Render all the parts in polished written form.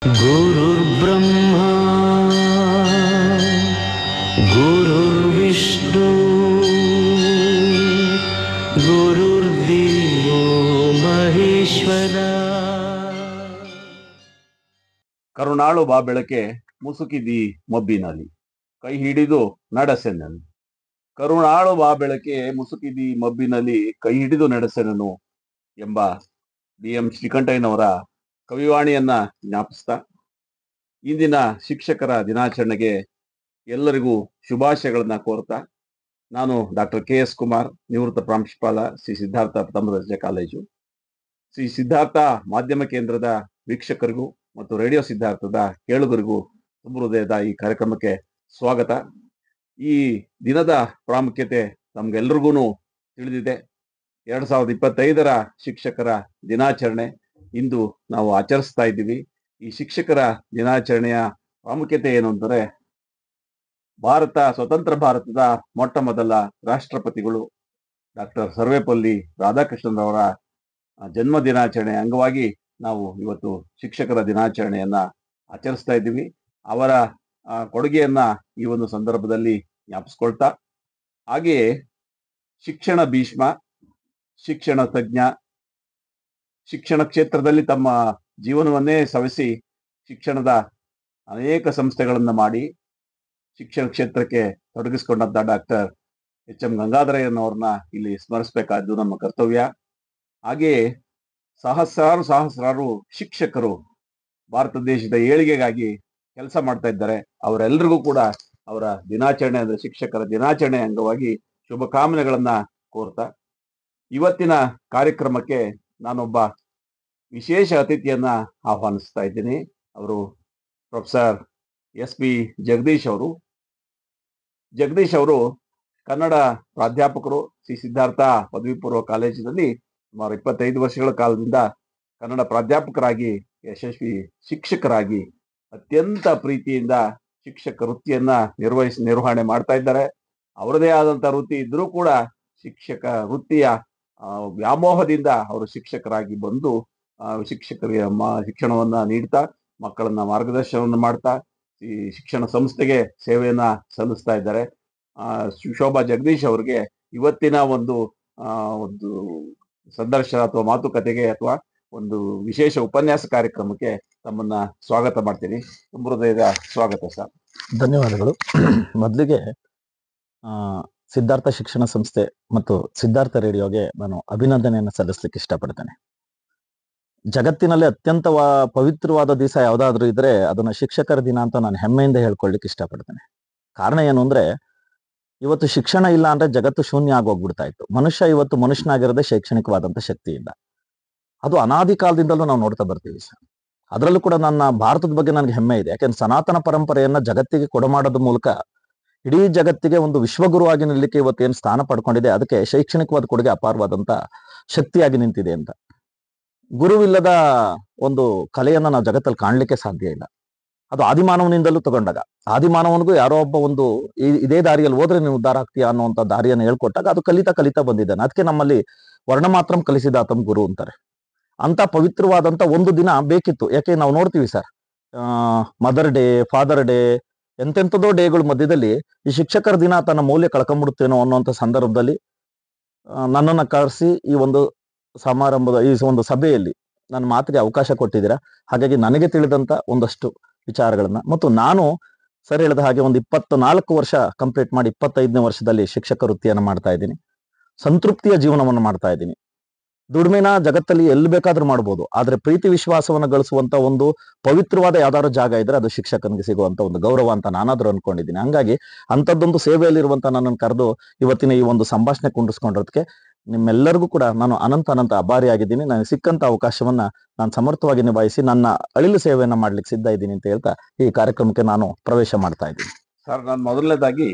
गुरुर्ब्रह्मा गुरुर्विष्णु गुरुर्देवो महेश्वर. ಕರುಣಾಳು ಬಾ ಬೆಳಕೆ ಮುಸುಕಿದಿ ಮಬ್ಬಿನಲ್ಲಿ ಕೈ ಹಿಡಿದು ನಡೆಸೆನನು. ಕರುಣಾಳು ಬಾ ಬೆಳಕೆ ಮುಸುಕಿದಿ ಮಬ್ಬಿನಲ್ಲಿ ಕೈ ಹಿಡಿದು ನಡೆಸೆನನು ಎಂಬ BM ಶ್ರೀಕಂಠಯ್ಯನವರ ಕವಿವಾಣಿಯನ್ನ ಜ್ಞಾಪಿಸ್ತಾ ಇಂದಿನ ಶಿಕ್ಷಕರ ದಿನಾಚರಣೆಗೆ ಎಲ್ಲರಿಗೂ ಶುಭಾಶಯಗಳನ್ನ ಕೋರ್ತಾ ನಾನು ಡಾಕ್ಟರ್ KS ಕುಮಾರ್, ನಿವೃತ್ತ ಪ್ರಾಂಶುಪಾಲ ಶ್ರೀ ಸಿದ್ಧಾರ್ಥ ಪ್ರಥಮ ದರ್ಜೆ ಕಾಲೇಜು, ಶ್ರೀ ಸಿದ್ಧಾರ್ಥ ಮಾಧ್ಯಮ ಕೇಂದ್ರದ ವೀಕ್ಷಕರಿಗೂ ಮತ್ತು ರೇಡಿಯೋ ಸಿದ್ಧಾರ್ಥದ ಕೇಳುಗರಿಗೂ ತುಂಬ ಹೃದಯದ ಈ ಕಾರ್ಯಕ್ರಮಕ್ಕೆ ಸ್ವಾಗತ. ಈ ದಿನದ ಪ್ರಾಮುಖ್ಯತೆ ನಮ್ಗೆಲ್ರಿಗೂ ತಿಳಿದಿದೆ. 2025ರ ಶಿಕ್ಷಕರ ದಿನಾಚರಣೆ ಇಂದು ನಾವು ಆಚರಿಸ್ತಾ ಇದ್ದೀವಿ. ಈ ಶಿಕ್ಷಕರ ದಿನಾಚರಣೆಯ ಪ್ರಾಮುಖ್ಯತೆ ಏನು ಅಂದರೆ, ಸ್ವತಂತ್ರ ಭಾರತದ ಮೊಟ್ಟ ಮೊದಲ ರಾಷ್ಟ್ರಪತಿಗಳು ಡಾಕ್ಟರ್ ಸರ್ವೇಪಲ್ಲಿ ರಾಧಾಕೃಷ್ಣನ್ರವರ ಜನ್ಮ ದಿನಾಚರಣೆ ಅಂಗವಾಗಿ ನಾವು ಇವತ್ತು ಶಿಕ್ಷಕರ ದಿನಾಚರಣೆಯನ್ನ ಆಚರಿಸ್ತಾ ಇದ್ದೀವಿ. ಅವರ ಕೊಡುಗೆಯನ್ನ ಈ ಒಂದು ಸಂದರ್ಭದಲ್ಲಿ ಜ್ಞಾಪಿಸ್ಕೊಳ್ತಾ, ಹಾಗೆಯೇ ಶಿಕ್ಷಣ ಭೀಷ್ಮ, ಶಿಕ್ಷಣ ತಜ್ಞ, ಶಿಕ್ಷಣ ಕ್ಷೇತ್ರದಲ್ಲಿ ತಮ್ಮ ಜೀವನವನ್ನೇ ಸವೆಸಿ ಶಿಕ್ಷಣದ ಅನೇಕ ಸಂಸ್ಥೆಗಳನ್ನು ಮಾಡಿ ಶಿಕ್ಷಣ ಕ್ಷೇತ್ರಕ್ಕೆ ತೊಡಗಿಸಿಕೊಂಡಂತ ಡಾಕ್ಟರ್ HM ಗಂಗಾಧರಯ್ಯನವ್ರನ್ನ ಇಲ್ಲಿ ಸ್ಮರಿಸಬೇಕಾದ್ದು ನಮ್ಮ ಕರ್ತವ್ಯ. ಹಾಗೆಯೇ ಸಹಸ್ರಾರು ಶಿಕ್ಷಕರು ಭಾರತ ದೇಶದ ಏಳಿಗೆಗಾಗಿ ಕೆಲಸ ಮಾಡ್ತಾ ಇದ್ದಾರೆ. ಅವರೆಲ್ಲರಿಗೂ ಕೂಡ ಅವರ ದಿನಾಚರಣೆ ಅಂದ್ರೆ ಶಿಕ್ಷಕರ ದಿನಾಚರಣೆ ಅಂಗವಾಗಿ ಶುಭಕಾಮನೆಗಳನ್ನ ಕೋರ್ತಾ, ಇವತ್ತಿನ ಕಾರ್ಯಕ್ರಮಕ್ಕೆ ನಾನೊಬ್ಬ ವಿಶೇಷ ಅತಿಥಿಯನ್ನ ಆಹ್ವಾನಿಸ್ತಾ ಇದ್ದೀನಿ. ಅವರು ಪ್ರೊಫೆಸರ್ SP ಜಗದೀಶ್ ಅವರು. ಜಗದೀಶ್ ಅವರು ಕನ್ನಡ ಪ್ರಾಧ್ಯಾಪಕರು, ಶ್ರೀ ಸಿದ್ಧಾರ್ಥ ಪದವಿ ಪೂರ್ವ ಕಾಲೇಜಿನಲ್ಲಿ ಸುಮಾರು 25 ವರ್ಷಗಳ ಕಾಲದಿಂದ ಕನ್ನಡ ಪ್ರಾಧ್ಯಾಪಕರಾಗಿ, ಯಶಸ್ವಿ ಶಿಕ್ಷಕರಾಗಿ ಅತ್ಯಂತ ಪ್ರೀತಿಯಿಂದ ಶಿಕ್ಷಕ ವೃತ್ತಿಯನ್ನ ನಿರ್ವಹಣೆ ಮಾಡ್ತಾ ಇದ್ದಾರೆ. ಅವರದೇ ಆದಂತ ವೃತ್ತಿ ಇದ್ರೂ ಕೂಡ ಶಿಕ್ಷಕ ವೃತ್ತಿಯ ವ್ಯಾಮೋಹದಿಂದ ಅವರು ಶಿಕ್ಷಕರಾಗಿ ಬಂದು ಶಿಕ್ಷಕರಿಗೆ ಶಿಕ್ಷಣವನ್ನ ನೀಡ್ತಾ, ಮಕ್ಕಳನ್ನ ಮಾರ್ಗದರ್ಶನವನ್ನು ಮಾಡ್ತಾ ಈ ಶಿಕ್ಷಣ ಸಂಸ್ಥೆಗೆ ಸೇವೆಯನ್ನ ಸಲ್ಲಿಸ್ತಾ ಇದ್ದಾರೆ. ಶೋಭಾ ಜಗದೀಶ್ ಅವರಿಗೆ ಇವತ್ತಿನ ಒಂದು ಸಂದರ್ಶನ ಅಥವಾ ಮಾತುಕತೆಗೆ ಅಥವಾ ಒಂದು ವಿಶೇಷ ಉಪನ್ಯಾಸ ಕಾರ್ಯಕ್ರಮಕ್ಕೆ ತಮ್ಮನ್ನ ಸ್ವಾಗತ ಮಾಡ್ತೀನಿ. ತುಂಬ ಹೃದಯದ ಸ್ವಾಗತ ಸರ್. ಧನ್ಯವಾದಗಳು. ಮೊದಲಿಗೆ ಸಿದ್ಧಾರ್ಥ ಶಿಕ್ಷಣ ಸಂಸ್ಥೆ ಮತ್ತು ಸಿದ್ಧಾರ್ಥ ರೇಡಿಯೋಗೆ ನಾನು ಅಭಿನಂದನೆಯನ್ನು ಸಲ್ಲಿಸಲಿಕ್ಕೆ ಇಷ್ಟಪಡ್ತೇನೆ. ಜಗತ್ತಿನಲ್ಲಿ ಅತ್ಯಂತ ಪವಿತ್ರವಾದ ದಿವಸ ಯಾವುದಾದ್ರೂ ಇದ್ರೆ ಅದನ್ನ ಶಿಕ್ಷಕರ ದಿನ ಅಂತ ನಾನು ಹೆಮ್ಮೆಯಿಂದ ಹೇಳ್ಕೊಳ್ಳಿಕ್ಕೆ ಇಷ್ಟಪಡ್ತೇನೆ. ಕಾರಣ ಏನು ಅಂದ್ರೆ, ಇವತ್ತು ಶಿಕ್ಷಣ ಇಲ್ಲ ಅಂದ್ರೆ ಜಗತ್ತು ಶೂನ್ಯ ಆಗೋಗ್ಬಿಡ್ತಾ ಇತ್ತು. ಮನುಷ್ಯ ಇವತ್ತು ಮನುಷ್ಯನಾಗಿರೋದೇ ಶೈಕ್ಷಣಿಕವಾದಂತ ಶಕ್ತಿಯಿಂದ. ಅದು ಅನಾದಿ ಕಾಲದಿಂದಲೂ ನಾವು ನೋಡ್ತಾ ಬರ್ತೀವಿ ಸರ್. ಅದರಲ್ಲೂ ಕೂಡ ನನ್ನ ಭಾರತದ ಬಗ್ಗೆ ನನಗೆ ಹೆಮ್ಮೆ ಇದೆ. ಯಾಕೆಂದ್ರೆ ಸನಾತನ ಪರಂಪರೆಯನ್ನ ಜಗತ್ತಿಗೆ ಕೊಡಮಾಡೋದ್ರ ಮೂಲಕ ಇಡೀ ಜಗತ್ತಿಗೆ ಒಂದು ವಿಶ್ವಗುರುವಾಗಿ ನಿಲ್ಲಕ್ಕೆ ಇವತ್ತೇನು ಸ್ಥಾನ ಪಡ್ಕೊಂಡಿದೆ, ಅದಕ್ಕೆ ಶೈಕ್ಷಣಿಕವಾದ ಕೊಡುಗೆ ಅಪಾರವಾದಂತ ಶಕ್ತಿಯಾಗಿ ನಿಂತಿದೆ ಅಂತ. ಗುರುವಿಲ್ಲದ ಒಂದು ಕಲೆಯನ್ನ ನಾವು ಜಗತ್ತಲ್ಲಿ ಕಾಣ್ಲಿಕ್ಕೆ ಸಾಧ್ಯ ಇಲ್ಲ. ಅದು ಆದಿಮಾನವನಿಂದಲೂ ತಗೊಂಡಾಗ, ಆದಿಮಾನವನಿಗೂ ಯಾರೋ ಒಬ್ಬ ಒಂದು ಇದೇ ದಾರಿಯಲ್ಲಿ ಹೋದ್ರೆ ನೀವು ಉದ್ಧಾರ ಆಗ್ತೀಯಾ ಅನ್ನುವಂಥ ದಾರಿಯನ್ನು ಹೇಳ್ಕೊಟ್ಟಾಗ ಅದು ಕಲಿತಾ ಬಂದಿದ್ದಾನೆ. ಅದಕ್ಕೆ ನಮ್ಮಲ್ಲಿ ವರ್ಣ ಮಾತ್ರಂ ಕಲಿಸಿದಾತಂ ಗುರು ಅಂತಾರೆ. ಅಂತ ಪವಿತ್ರವಾದಂತ ಒಂದು ದಿನ ಬೇಕಿತ್ತು. ಯಾಕೆ ನಾವು ನೋಡ್ತೀವಿ sir, mother day, father day, ಎಂತೆಂಥದೋ ಡೇಗಳ ಮಧ್ಯದಲ್ಲಿ ಈ ಶಿಕ್ಷಕರ ದಿನ ತನ್ನ ಮೌಲ್ಯ ಕಳ್ಕೊಂಡ್ಬಿಡುತ್ತೇನೋ ಅನ್ನೋಂಥ ಸಂದರ್ಭದಲ್ಲಿ ನನ್ನನ್ನು ಕರೆಸಿ ಈ ಒಂದು ಸಮಾರಂಭದ ಈ ಒಂದು ಸಭೆಯಲ್ಲಿ ನನ್ನ ಮಾತಿಗೆ ಅವಕಾಶ ಕೊಟ್ಟಿದ್ದೀರಾ. ಹಾಗಾಗಿ ನನಗೆ ತಿಳಿದಂತ ಒಂದಷ್ಟು ವಿಚಾರಗಳನ್ನ, ಮತ್ತು ನಾನು ಸರ್ ಹೇಳಿದ ಹಾಗೆ ಒಂದು 24 ವರ್ಷ ಕಂಪ್ಲೀಟ್ ಮಾಡಿ 25ನೇ ವರ್ಷದಲ್ಲಿ ಶಿಕ್ಷಕ ವೃತ್ತಿಯನ್ನು ಮಾಡ್ತಾ ಇದ್ದೀನಿ. ಸಂತೃಪ್ತಿಯ ಜೀವನವನ್ನು ಮಾಡ್ತಾ ಇದ್ದೀನಿ. ದುಡಿಮೆನ ಜಗತ್ತಲ್ಲಿ ಎಲ್ಲಿ ಬೇಕಾದ್ರೂ ಮಾಡ್ಬೋದು, ಆದ್ರೆ ಪ್ರೀತಿ ವಿಶ್ವಾಸವನ್ನು ಗಳಿಸುವಂತ ಒಂದು ಪವಿತ್ರವಾದ ಯಾವ್ದಾದ್ರು ಜಾಗ ಇದ್ರೆ ಅದು ಶಿಕ್ಷಕನಿಗೆ ಸಿಗುವಂತ ಒಂದು ಗೌರವ ಅಂತ ನಾನಾದ್ರೂ ಅನ್ಕೊಂಡಿದ್ದೀನಿ. ಹಂಗಾಗಿ ಅಂಥದ್ದೊಂದು ಸೇವೆಯಲ್ಲಿರುವಂತ ನನ್ನನ್ನು ಕರೆದು ಇವತ್ತಿನ ಈ ಒಂದು ಸಂಭಾಷಣೆ ಕುಂಡಿಸ್ಕೊಂಡಿರೋದಕ್ಕೆ ನಿಮ್ಮೆಲ್ಲರಿಗೂ ಕೂಡ ನಾನು ಅನಂತ ಆಭಾರಿಯಾಗಿದ್ದೀನಿ. ನನಗೆ ಸಿಕ್ಕಂತ ಅವಕಾಶವನ್ನ ನಾನು ಸಮರ್ಥವಾಗಿ ನಿಭಾಯಿಸಿ ನನ್ನ ಅಳಿಲು ಸೇವೆಯನ್ನ ಮಾಡ್ಲಿಕ್ಕೆ ಸಿದ್ಧ ಇದ್ದೀನಿ ಅಂತ ಹೇಳ್ತಾ ಈ ಕಾರ್ಯಕ್ರಮಕ್ಕೆ ನಾನು ಪ್ರವೇಶ ಮಾಡ್ತಾ ಇದ್ದೀನಿ. ಸರ್, ನಾನು ಮೊದಲನೇದಾಗಿ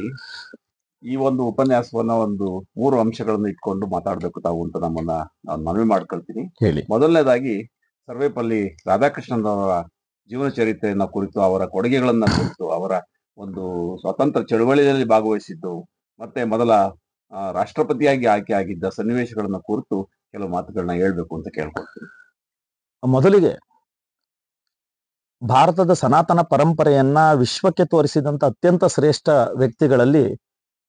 ಈ ಒಂದು ಉಪನ್ಯಾಸವನ್ನ ಒಂದು 3 ಅಂಶಗಳನ್ನು ಇಟ್ಕೊಂಡು ಮಾತಾಡ್ಬೇಕು ತಾವು ಅಂತ ನಾನು ಮನವಿ ಮಾಡ್ಕೊಳ್ತೀನಿ. ಹೇಳಿ. ಮೊದಲನೇದಾಗಿ ಸರ್ವೇಪಲ್ಲಿ ರಾಧಾಕೃಷ್ಣನ್ ಅವರ ಜೀವನ ಚರಿತ್ರೆಯನ್ನ ಕುರಿತು, ಅವರ ಕೊಡುಗೆಗಳನ್ನ ಕುರಿತು, ಅವರ ಒಂದು ಸ್ವಾತಂತ್ರ್ಯ ಚಳವಳಿಯಲ್ಲಿ ಭಾಗವಹಿಸಿದ್ದು, ಮತ್ತೆ ಮೊದಲ ರಾಷ್ಟ್ರಪತಿಯಾಗಿ ಆಯ್ಕೆ ಆಗಿದ್ದ ಸನ್ನಿವೇಶಗಳನ್ನ ಕುರಿತು ಕೆಲವು ಮಾತುಗಳನ್ನ ಹೇಳ್ಬೇಕು ಅಂತ ಕೇಳ್ಕೊಳ್ತೀನಿ. ಮೊದಲಿಗೆ ಭಾರತದ ಸನಾತನ ಪರಂಪರೆಯನ್ನ ವಿಶ್ವಕ್ಕೆ ತೋರಿಸಿದಂತ ಅತ್ಯಂತ ಶ್ರೇಷ್ಠ ವ್ಯಕ್ತಿಗಳಲ್ಲಿ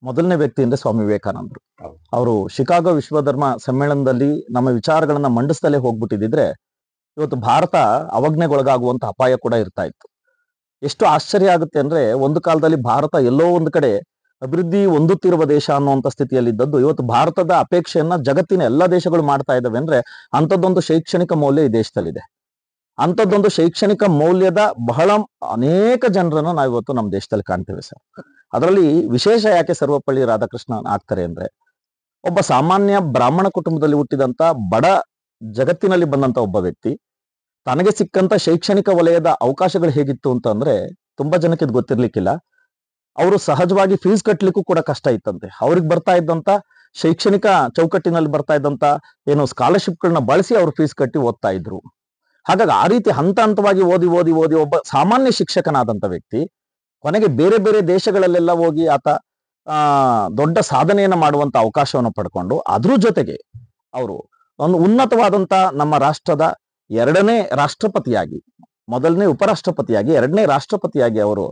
ಮೊದಲನೇ ವ್ಯಕ್ತಿ ಅಂದ್ರೆ ಸ್ವಾಮಿ ವಿವೇಕಾನಂದರು. ಹೌದು. ಅವರು ಶಿಕಾಗೋ ವಿಶ್ವಧರ್ಮ ಸಮ್ಮೇಳನದಲ್ಲಿ ನಮ್ಮ ವಿಚಾರಗಳನ್ನ ಮಂಡಿಸದಲ್ಲೇ ಹೋಗ್ಬಿಟ್ಟಿದ್ರೆ ಇವತ್ತು ಭಾರತ ಅವಜ್ಞೆಗೊಳಗಾಗುವಂತ ಅಪಾಯ ಕೂಡ ಇರ್ತಾ ಇತ್ತು. ಎಷ್ಟು ಆಶ್ಚರ್ಯ ಆಗುತ್ತೆ ಅಂದ್ರೆ ಒಂದು ಕಾಲದಲ್ಲಿ ಭಾರತ ಎಲ್ಲೋ ಒಂದು ಕಡೆ ಅಭಿವೃದ್ಧಿ ಹೊಂದುತ್ತಿರುವ ದೇಶ ಅನ್ನುವಂಥ ಸ್ಥಿತಿಯಲ್ಲಿದ್ದದ್ದು ಇವತ್ತು ಭಾರತದ ಅಪೇಕ್ಷೆಯನ್ನ ಜಗತ್ತಿನ ಎಲ್ಲ ದೇಶಗಳು ಮಾಡ್ತಾ ಇದ್ದಾವೆ ಅಂದ್ರೆ ಅಂಥದ್ದೊಂದು ಶೈಕ್ಷಣಿಕ ಮೌಲ್ಯ ಈ ದೇಶದಲ್ಲಿದೆ. ಅಂಥದ್ದೊಂದು ಶೈಕ್ಷಣಿಕ ಮೌಲ್ಯದ ಬಹಳ ಅನೇಕ ಜನರನ್ನ ನಾವು ಇವತ್ತು ನಮ್ಮ ದೇಶದಲ್ಲಿ ಕಾಣ್ತೇವೆ ಸರ್. ಅದರಲ್ಲಿ ವಿಶೇಷ ಯಾಕೆ ಸರ್ವಪಲ್ಲಿ ರಾಧಾಕೃಷ್ಣನ್ ಆಗ್ತಾರೆ ಅಂದ್ರೆ ಒಬ್ಬ ಸಾಮಾನ್ಯ ಬ್ರಾಹ್ಮಣ ಕುಟುಂಬದಲ್ಲಿ ಹುಟ್ಟಿದಂತ ಬಡ ಜಗತ್ತಿನಲ್ಲಿ ಬಂದಂತ ಒಬ್ಬ ವ್ಯಕ್ತಿ ತನಗೆ ಸಿಕ್ಕಂತ ಶೈಕ್ಷಣಿಕ ವಲಯದ ಅವಕಾಶಗಳು ಹೇಗಿತ್ತು ಅಂತಂದ್ರೆ ತುಂಬಾ ಜನಕ್ಕೆ ಇದು ಗೊತ್ತಿರ್ಲಿಕ್ಕಿಲ್ಲ. ಅವರು ಸಹಜವಾಗಿ ಫೀಸ್ ಕಟ್ಲಿಕ್ಕೂ ಕೂಡ ಕಷ್ಟ ಇತ್ತಂತೆ. ಅವ್ರಿಗೆ ಬರ್ತಾ ಇದ್ದಂತ ಶೈಕ್ಷಣಿಕ ಚೌಕಟ್ಟಿನಲ್ಲಿ ಬರ್ತಾ ಇದ್ದಂತ ಏನು ಸ್ಕಾಲರ್ಶಿಪ್ಗಳನ್ನ ಬಳಸಿ ಅವ್ರು ಫೀಸ್ ಕಟ್ಟಿ ಓದ್ತಾ ಇದ್ರು. ಹಾಗಾಗಿ ಆ ರೀತಿ ಹಂತ ಹಂತವಾಗಿ ಓದಿ ಓದಿ ಓದಿ ಒಬ್ಬ ಸಾಮಾನ್ಯ ಶಿಕ್ಷಕನಾದಂತ ವ್ಯಕ್ತಿ ಕೊನೆಗೆ ಬೇರೆ ಬೇರೆ ದೇಶಗಳಲ್ಲೆಲ್ಲ ಹೋಗಿ ಆತ ದೊಡ್ಡ ಸಾಧನೆಯನ್ನ ಮಾಡುವಂತ ಅವಕಾಶವನ್ನು ಪಡ್ಕೊಂಡು ಅದ್ರ ಜೊತೆಗೆ ಅವರು ಒಂದು ಉನ್ನತವಾದಂತ ನಮ್ಮ ರಾಷ್ಟ್ರದ ಎರಡನೇ ರಾಷ್ಟ್ರಪತಿಯಾಗಿ, ಮೊದಲನೇ ಉಪರಾಷ್ಟ್ರಪತಿಯಾಗಿ, ಎರಡನೇ ರಾಷ್ಟ್ರಪತಿಯಾಗಿ ಅವರು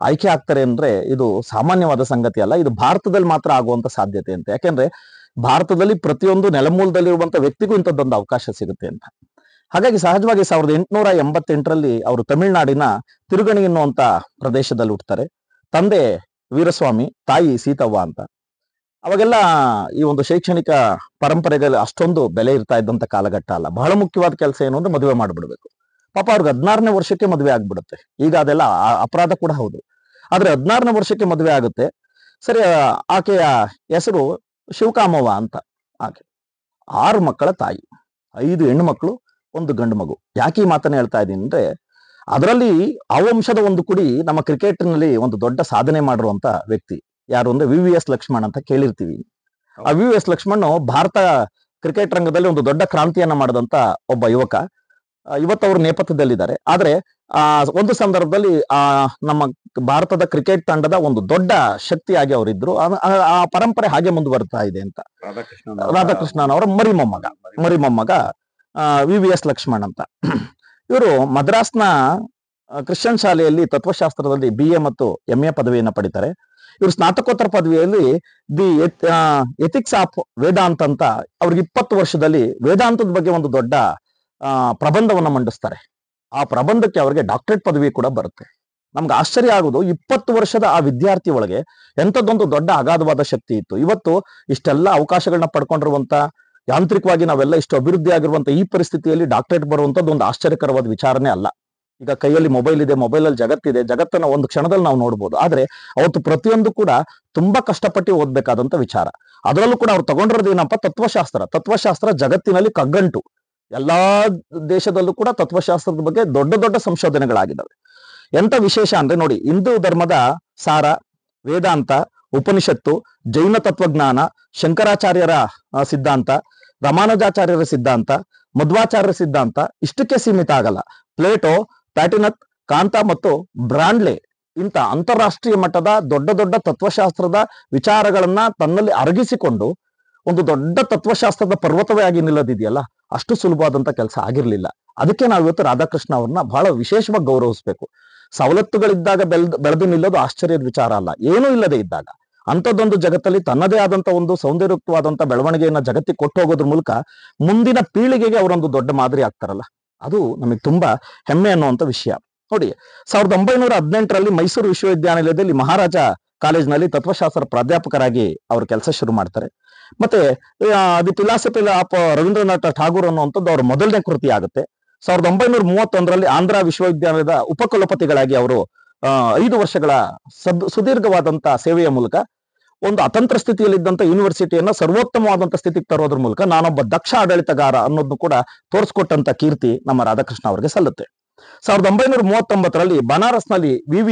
ಆಯ್ಕೆ ಆಗ್ತಾರೆ ಅಂದ್ರೆ ಇದು ಸಾಮಾನ್ಯವಾದ ಸಂಗತಿ ಅಲ್ಲ. ಇದು ಭಾರತದಲ್ಲಿ ಮಾತ್ರ ಆಗುವಂತ ಸಾಧ್ಯತೆ ಅಂತ. ಯಾಕೆಂದ್ರೆ ಭಾರತದಲ್ಲಿ ಪ್ರತಿಯೊಂದು ನೆಲಮೂಲದಲ್ಲಿರುವಂತ ವ್ಯಕ್ತಿಗೂ ಇಂಥದ್ದೊಂದು ಅವಕಾಶ ಸಿಗುತ್ತೆ ಅಂತ. ಹಾಗಾಗಿ ಸಹಜವಾಗಿ 1888ರಲ್ಲಿ ಅವರು ತಮಿಳುನಾಡಿನ ತಿರುಗಣಿ ಎನ್ನುವಂತ ಪ್ರದೇಶದಲ್ಲಿ ಹುಟ್ಟುತ್ತಾರೆ. ತಂದೆ ವೀರಸ್ವಾಮಿ, ತಾಯಿ ಸೀತವ್ವ ಅಂತ. ಅವಾಗೆಲ್ಲ ಈ ಒಂದು ಶೈಕ್ಷಣಿಕ ಪರಂಪರೆಗೆ ಅಷ್ಟೊಂದು ಬೆಲೆ ಇರ್ತಾ ಇದ್ದಂತ ಕಾಲಘಟ್ಟ ಅಲ್ಲ. ಬಹಳ ಮುಖ್ಯವಾದ ಕೆಲಸ ಏನು ಅಂದ್ರೆ ಮದುವೆ ಮಾಡ್ಬಿಡ್ಬೇಕು. ಪಾಪ ಅವ್ರಿಗೆ 16ನೇ ವರ್ಷಕ್ಕೆ ಮದುವೆ ಆಗ್ಬಿಡುತ್ತೆ. ಈಗ ಅದೆಲ್ಲ ಅಪರಾಧ ಕೂಡ ಹೌದು. ಆದ್ರೆ 16ನೇ ವರ್ಷಕ್ಕೆ ಮದುವೆ ಆಗುತ್ತೆ. ಸರಿ, ಆಕೆಯ ಹೆಸರು ಶಿವಕಾಮವ್ವ ಅಂತ. ಆಕೆ 6 ಮಕ್ಕಳ ತಾಯಿ, 5 ಹೆಣ್ಣು ಮಕ್ಕಳು, 1 ಗಂಡು ಮಗು. ಯಾಕೆ ಈ ಮಾತನ್ನ ಹೇಳ್ತಾ ಇದ್ದೀನಿ ಅಂದ್ರೆ ಅದರಲ್ಲಿ ಆ ವಂಶದ ಒಂದು ಕುಡಿ ನಮ್ಮ ಕ್ರಿಕೆಟ್ ನಲ್ಲಿ ಒಂದು ದೊಡ್ಡ ಸಾಧನೆ ಮಾಡಿರುವಂತ ವ್ಯಕ್ತಿ ಯಾರು ಅಂದ್ರೆ VVS ಲಕ್ಷ್ಮಣ್ ಅಂತ ಕೇಳಿರ್ತೀವಿ. ಆ VVS ಲಕ್ಷ್ಮಣ್ ಭಾರತ ಕ್ರಿಕೆಟ್ ರಂಗದಲ್ಲಿ ಒಂದು ದೊಡ್ಡ ಕ್ರಾಂತಿಯನ್ನ ಮಾಡಿದಂತ ಒಬ್ಬ ಯುವಕ. ಇವತ್ತು ಅವರು ನೇಪಥ್ಯದಲ್ಲಿದ್ದಾರೆ. ಆದ್ರೆ ಒಂದು ಸಂದರ್ಭದಲ್ಲಿ ನಮ್ಮ ಭಾರತದ ಕ್ರಿಕೆಟ್ ತಂಡದ ಒಂದು ದೊಡ್ಡ ಶಕ್ತಿಯಾಗಿ ಅವರಿದ್ರು. ಆ ಪರಂಪರೆ ಹಾಗೆ ಮುಂದುವರ್ತಾ ಇದೆ ಅಂತ. ರಾಧಾಕೃಷ್ಣನ್ ಅವರ ಮರಿಮೊಮ್ಮಗ VVS ಲಕ್ಷ್ಮಣ್ ಅಂತ. ಇವರು ಮದ್ರಾಸ್ನ ಕ್ರಿಶ್ಚಿಯನ್ ಶಾಲೆಯಲ್ಲಿ ತತ್ವಶಾಸ್ತ್ರದಲ್ಲಿ BA ಮತ್ತು MA ಪದವಿಯನ್ನ ಪಡಿತಾರೆ. ಇವರು ಸ್ನಾತಕೋತ್ತರ ಪದವಿಯಲ್ಲಿ ದಿ ಎಥಿಕ್ಸ್ ಆಫ್ ವೇದಾಂತ್ ಅಂತ ಅವ್ರಿಗೆ 20 ವರ್ಷದಲ್ಲಿ ವೇದಾಂತದ ಬಗ್ಗೆ ಒಂದು ದೊಡ್ಡ ಪ್ರಬಂಧವನ್ನ ಮಂಡಿಸ್ತಾರೆ. ಆ ಪ್ರಬಂಧಕ್ಕೆ ಅವರಿಗೆ ಡಾಕ್ಟರೇಟ್ ಪದವಿ ಕೂಡ ಬರುತ್ತೆ. ನಮ್ಗೆ ಆಶ್ಚರ್ಯ ಆಗೋದು 20 ವರ್ಷದ ಆ ವಿದ್ಯಾರ್ಥಿ ಒಳಗೆ ಎಂಥದ್ದೊಂದು ದೊಡ್ಡ ಅಗಾಧವಾದ ಶಕ್ತಿ ಇತ್ತು. ಇವತ್ತು ಇಷ್ಟೆಲ್ಲ ಅವಕಾಶಗಳನ್ನ ಪಡ್ಕೊಂಡಿರುವಂತ, ಯಾಂತ್ರಿಕವಾಗಿ ನಾವೆಲ್ಲ ಇಷ್ಟು ಅಭಿವೃದ್ಧಿ ಆಗಿರುವಂತ ಈ ಪರಿಸ್ಥಿತಿಯಲ್ಲಿ ಡಾಕ್ಟರೇಟ್ ಬರುವಂತದ್ದು ಒಂದು ಆಶ್ಚರ್ಯಕರವಾದ ವಿಚಾರನೇ ಅಲ್ಲ. ಈಗ ಕೈಯಲ್ಲಿ ಮೊಬೈಲ್ ಇದೆ, ಮೊಬೈಲಲ್ಲಿ ಜಗತ್ತಿದೆ, ಜಗತ್ತನ್ನ ಒಂದು ಕ್ಷಣದಲ್ಲಿ ನಾವು ನೋಡ್ಬೋದು. ಆದ್ರೆ ಅವತ್ತು ಪ್ರತಿಯೊಂದು ಕೂಡ ತುಂಬಾ ಕಷ್ಟಪಟ್ಟು ಓದ್ಬೇಕಾದಂತ ವಿಚಾರ. ಅದರಲ್ಲೂ ಕೂಡ ಅವ್ರು ತಗೊಂಡಿರೋದು ಏನಪ್ಪ, ತತ್ವಶಾಸ್ತ್ರ ಜಗತ್ತಿನಲ್ಲಿ ಕಗ್ಗಂಟು. ಎಲ್ಲಾ ದೇಶದಲ್ಲೂ ಕೂಡ ತತ್ವಶಾಸ್ತ್ರದ ಬಗ್ಗೆ ದೊಡ್ಡ ದೊಡ್ಡ ಸಂಶೋಧನೆಗಳಾಗಿದ್ದಾವೆ. ಎಂತ ವಿಶೇಷ ಅಂದ್ರೆ ನೋಡಿ, ಹಿಂದೂ ಧರ್ಮದ ಸಾರ, ವೇದಾಂತ, ಉಪನಿಷತ್ತು, ಜೈನ ತತ್ವಜ್ಞಾನ, ಶಂಕರಾಚಾರ್ಯರ ಸಿದ್ಧಾಂತ, ರಾಮಾನುಜಾಚಾರ್ಯರ ಸಿದ್ಧಾಂತ, ಮಧ್ವಾಚಾರ್ಯರ ಸಿದ್ಧಾಂತ ಇಷ್ಟಕ್ಕೆ ಸೀಮಿತ ಆಗಲ್ಲ. ಪ್ಲೇಟೋ, ಪ್ಲಾಟಿನತ್, ಕಾಂತ ಮತ್ತು ಬ್ರಾಂಡ್ಲೆ ಇಂಥ ಅಂತಾರಾಷ್ಟ್ರೀಯ ಮಟ್ಟದ ದೊಡ್ಡ ದೊಡ್ಡ ತತ್ವಶಾಸ್ತ್ರದ ವಿಚಾರಗಳನ್ನ ತನ್ನಲ್ಲಿ ಅರಗಿಸಿಕೊಂಡು ಒಂದು ದೊಡ್ಡ ತತ್ವಶಾಸ್ತ್ರದ ಪರ್ವತವೇ ಆಗಿ ನಿಲ್ಲದಿದೆಯಲ್ಲ, ಅಷ್ಟು ಸುಲಭವಾದಂತ ಕೆಲಸ ಆಗಿರ್ಲಿಲ್ಲ. ಅದಕ್ಕೆ ನಾವು ಇವತ್ತು ರಾಧಾಕೃಷ್ಣ ಅವ್ರನ್ನ ಬಹಳ ವಿಶೇಷವಾಗಿ ಗೌರವಿಸಬೇಕು. ಸವಲತ್ತುಗಳಿದ್ದಾಗ ಬೆಳೆದು ನಿಲ್ಲೋದು ಆಶ್ಚರ್ಯದ ವಿಚಾರ ಅಲ್ಲ. ಏನೂ ಇಲ್ಲದೆ ಇದ್ದಾಗ ಅಂಥದ್ದೊಂದು ಜಗತ್ತಲ್ಲಿ ತನ್ನದೇ ಆದಂತ ಒಂದು ಸೌಂದರ್ಯಯುಕ್ತವಾದಂತ ಬೆಳವಣಿಗೆಯನ್ನ ಜಗತ್ತಿಗೆ ಕೊಟ್ಟು ಹೋಗೋದ್ರ ಮೂಲಕ ಮುಂದಿನ ಪೀಳಿಗೆಗೆ ಅವರೊಂದು ದೊಡ್ಡ ಮಾದರಿ ಆಗ್ತಾರಲ್ಲ, ಅದು ನಮಗೆ ತುಂಬಾ ಹೆಮ್ಮೆ ಅನ್ನುವಂಥ ವಿಷಯ. ನೋಡಿ, 1918ರಲ್ಲಿ ಮೈಸೂರು ವಿಶ್ವವಿದ್ಯಾನಿಲಯದಲ್ಲಿ ಮಹಾರಾಜ ಕಾಲೇಜ್ನಲ್ಲಿ ತತ್ವಶಾಸ್ತ್ರ ಪ್ರಾಧ್ಯಾಪಕರಾಗಿ ಅವರು ಕೆಲಸ ಶುರು ಮಾಡ್ತಾರೆ. ಮತ್ತೆ the philosophy of Rabindranath Tagore ಅನ್ನುವಂಥದ್ದು ಅವರ ಮೊದಲನೇ ಕೃತಿ ಆಗುತ್ತೆ. 1931ರಲ್ಲಿ ಆಂಧ್ರ ವಿಶ್ವವಿದ್ಯಾಲಯದ ಉಪಕುಲಪತಿಗಳಾಗಿ ಅವರು 5 ವರ್ಷಗಳ ಸುದೀರ್ಘವಾದಂತ ಸೇವೆಯ ಮೂಲಕ ಒಂದು ಅತಂತ್ರ ಸ್ಥಿತಿಯಲ್ಲಿದ್ದಂತ ಯೂನಿವರ್ಸಿಟಿಯನ್ನ ಸರ್ವೋತ್ತಮವಾದಂತ ಸ್ಥಿತಿಗೆ ತರೋದ್ರ ಮೂಲಕ ನಾನೊಬ್ಬ ದಕ್ಷ ಆಡಳಿತಗಾರ ಅನ್ನೋದನ್ನು ಕೂಡ ತೋರಿಸ್ಕೊಟ್ಟಂತ ಕೀರ್ತಿ ನಮ್ಮ ರಾಧಾಕೃಷ್ಣ ಅವರಿಗೆ ಸಲ್ಲುತ್ತೆ. 1939ರಲ್ಲಿ ಬನಾರಸ್ನಲ್ಲಿ VV